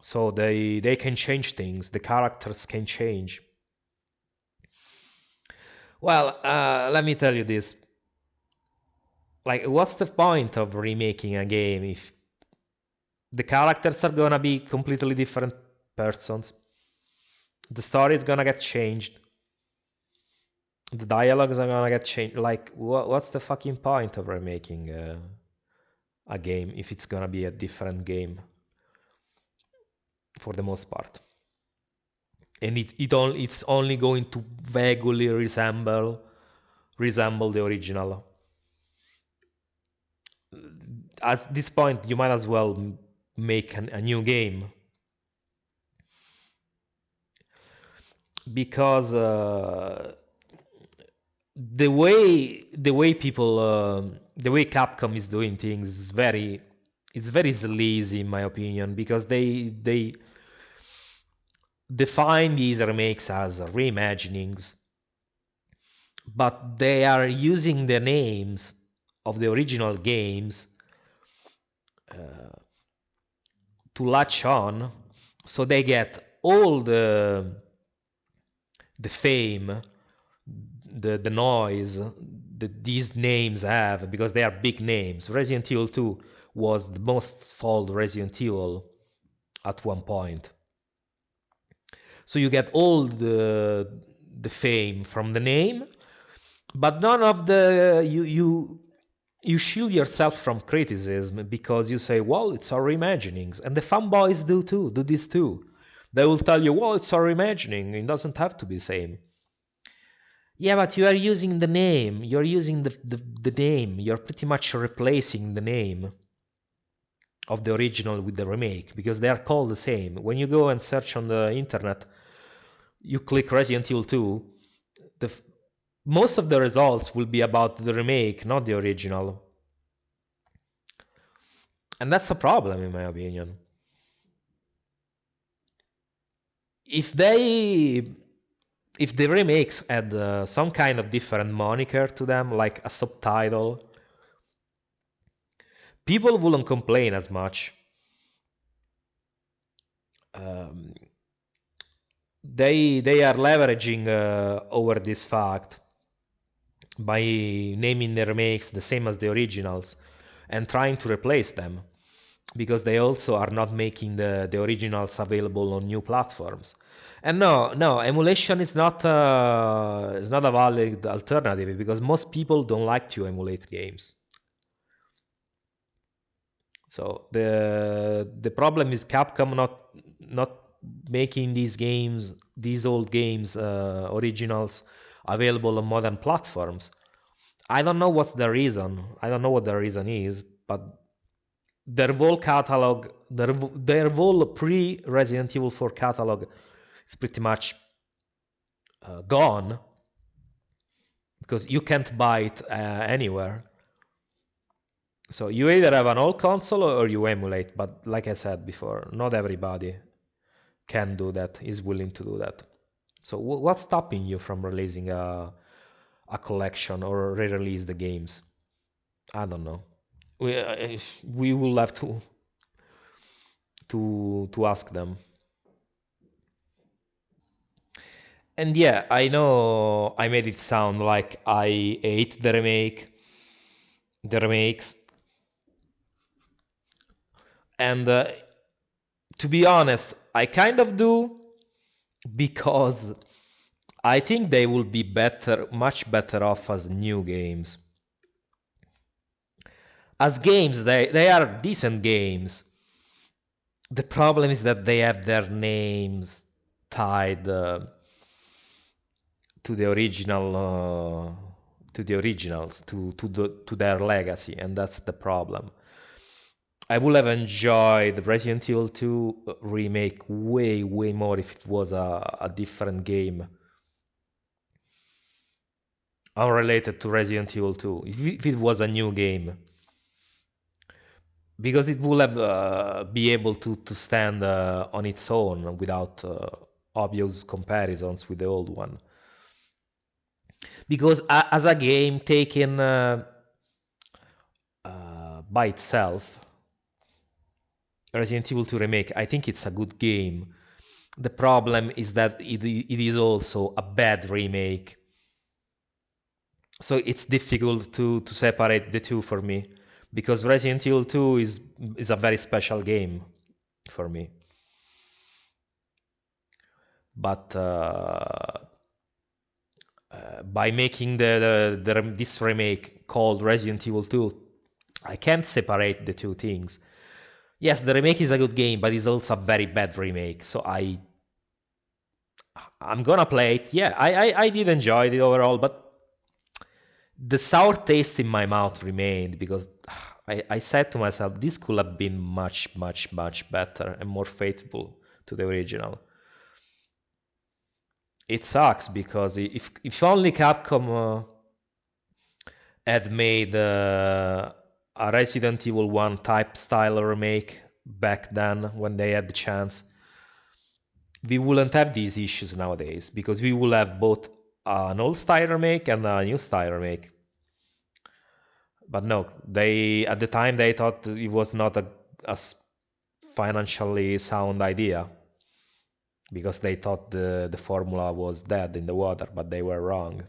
So they can change things. The characters can change. Well, let me tell you this. Like, what's the point of remaking a game if the characters are gonna be completely different persons? The story is gonna get changed. The dialogues are gonna get changed. Like, what's the fucking point of remaking a game if it's gonna be a different game for the most part? And it's only going to vaguely resemble the original. At this point, you might as well make a new game, because the way Capcom is doing things is very sleazy, in my opinion, because they define these remakes as reimaginings, but they are using the names of the original games to latch on, so they get all the fame, the noise that these names have, because they are big names. Resident Evil 2 was the most sold Resident Evil at one point. So you get all the fame from the name, but none of the you shield yourself from criticism, because you say, well, it's our reimaginings, and the fanboys do this too. They will tell you, well, it's our reimagining, it doesn't have to be the same. Yeah, but you are using the name. You're using the name. You're pretty much replacing the name of the original with the remake, because they are called the same. When you go and search on the internet, you click Resident Evil 2, most of the results will be about the remake, not the original. And that's a problem, in my opinion. If the remakes had some kind of different moniker to them, like a subtitle, people wouldn't complain as much. They are leveraging over this fact by naming the remakes the same as the originals and trying to replace them, because they also are not making the originals available on new platforms. And no, emulation is not a valid alternative, because most people don't like to emulate games. So the problem is Capcom not making these old games originals available on modern platforms. I don't know what's the reason. I don't know what the reason is, but their whole catalog, their whole pre-Resident Evil 4 catalog is pretty much gone, because you can't buy it anywhere. So you either have an old console or you emulate, but like I said before, not everybody can do that, is willing to do that. So what's stopping you from releasing a collection or re-release the games? I don't know. We will have to ask them. And yeah, I know I made it sound like I hate the remakes. And to be honest, I kind of do, because I think they will be much better off as new games. As games, they are decent games. The problem is that they have their names tied to the originals, to their legacy, and that's the problem. I would have enjoyed Resident Evil 2 remake way more if it was a different game unrelated to Resident Evil 2, if it was a new game, because it would have be able to stand on its own without obvious comparisons with the old one. Because as a game taken by itself, Resident Evil 2 Remake, I think it's a good game. The problem is that it is also a bad remake. So it's difficult to separate the two for me, because Resident Evil 2 is a very special game for me. But by making this remake called Resident Evil 2, I can't separate the two things. Yes, the remake is a good game, but it's also a very bad remake. So I'm gonna play it. Yeah, I did enjoy it overall, but the sour taste in my mouth remained, because I said to myself, this could have been much better and more faithful to the original. It sucks, because if only Capcom had made a Resident Evil 1 type style remake back then, when they had the chance, we wouldn't have these issues nowadays, because we will have both an old style remake and a new style remake. But no, at the time they thought it was not a financially sound idea, because they thought the formula was dead in the water, but they were wrong.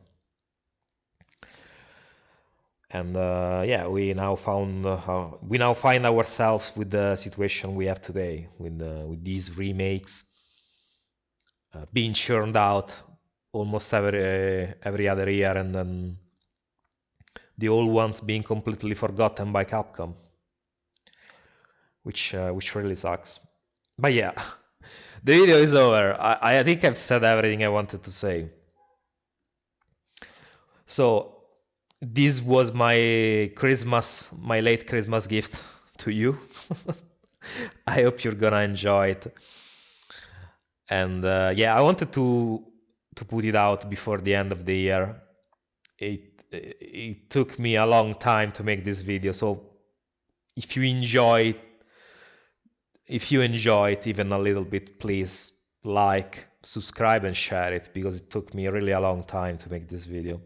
And yeah, we now find ourselves with the situation we have today, with these remakes being churned out almost every other year, and then the old ones being completely forgotten by Capcom, which really sucks. But yeah, the video is over. I think I've said everything I wanted to say. So this was my late Christmas gift to you. I hope you're gonna enjoy it. And yeah, I wanted to put it out before the end of the year. It took me a long time to make this video, so if you enjoy it even a little bit, please like, subscribe and share it, because it took me really a long time to make this video.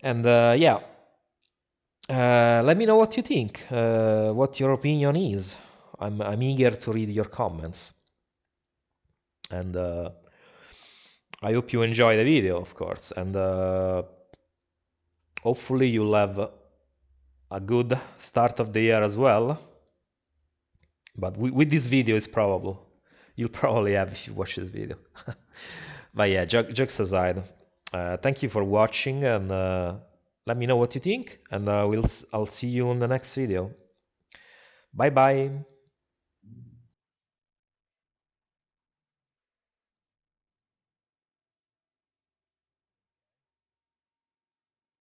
And yeah, let me know what you think, what your opinion is. I'm eager to read your comments. And I hope you enjoy the video, of course, and hopefully you'll have a good start of the year as well. But with this video, it's probable. You'll probably have if you watch this video. But yeah, jokes aside, thank you for watching, and let me know what you think, and I'll see you on the next video. Bye bye.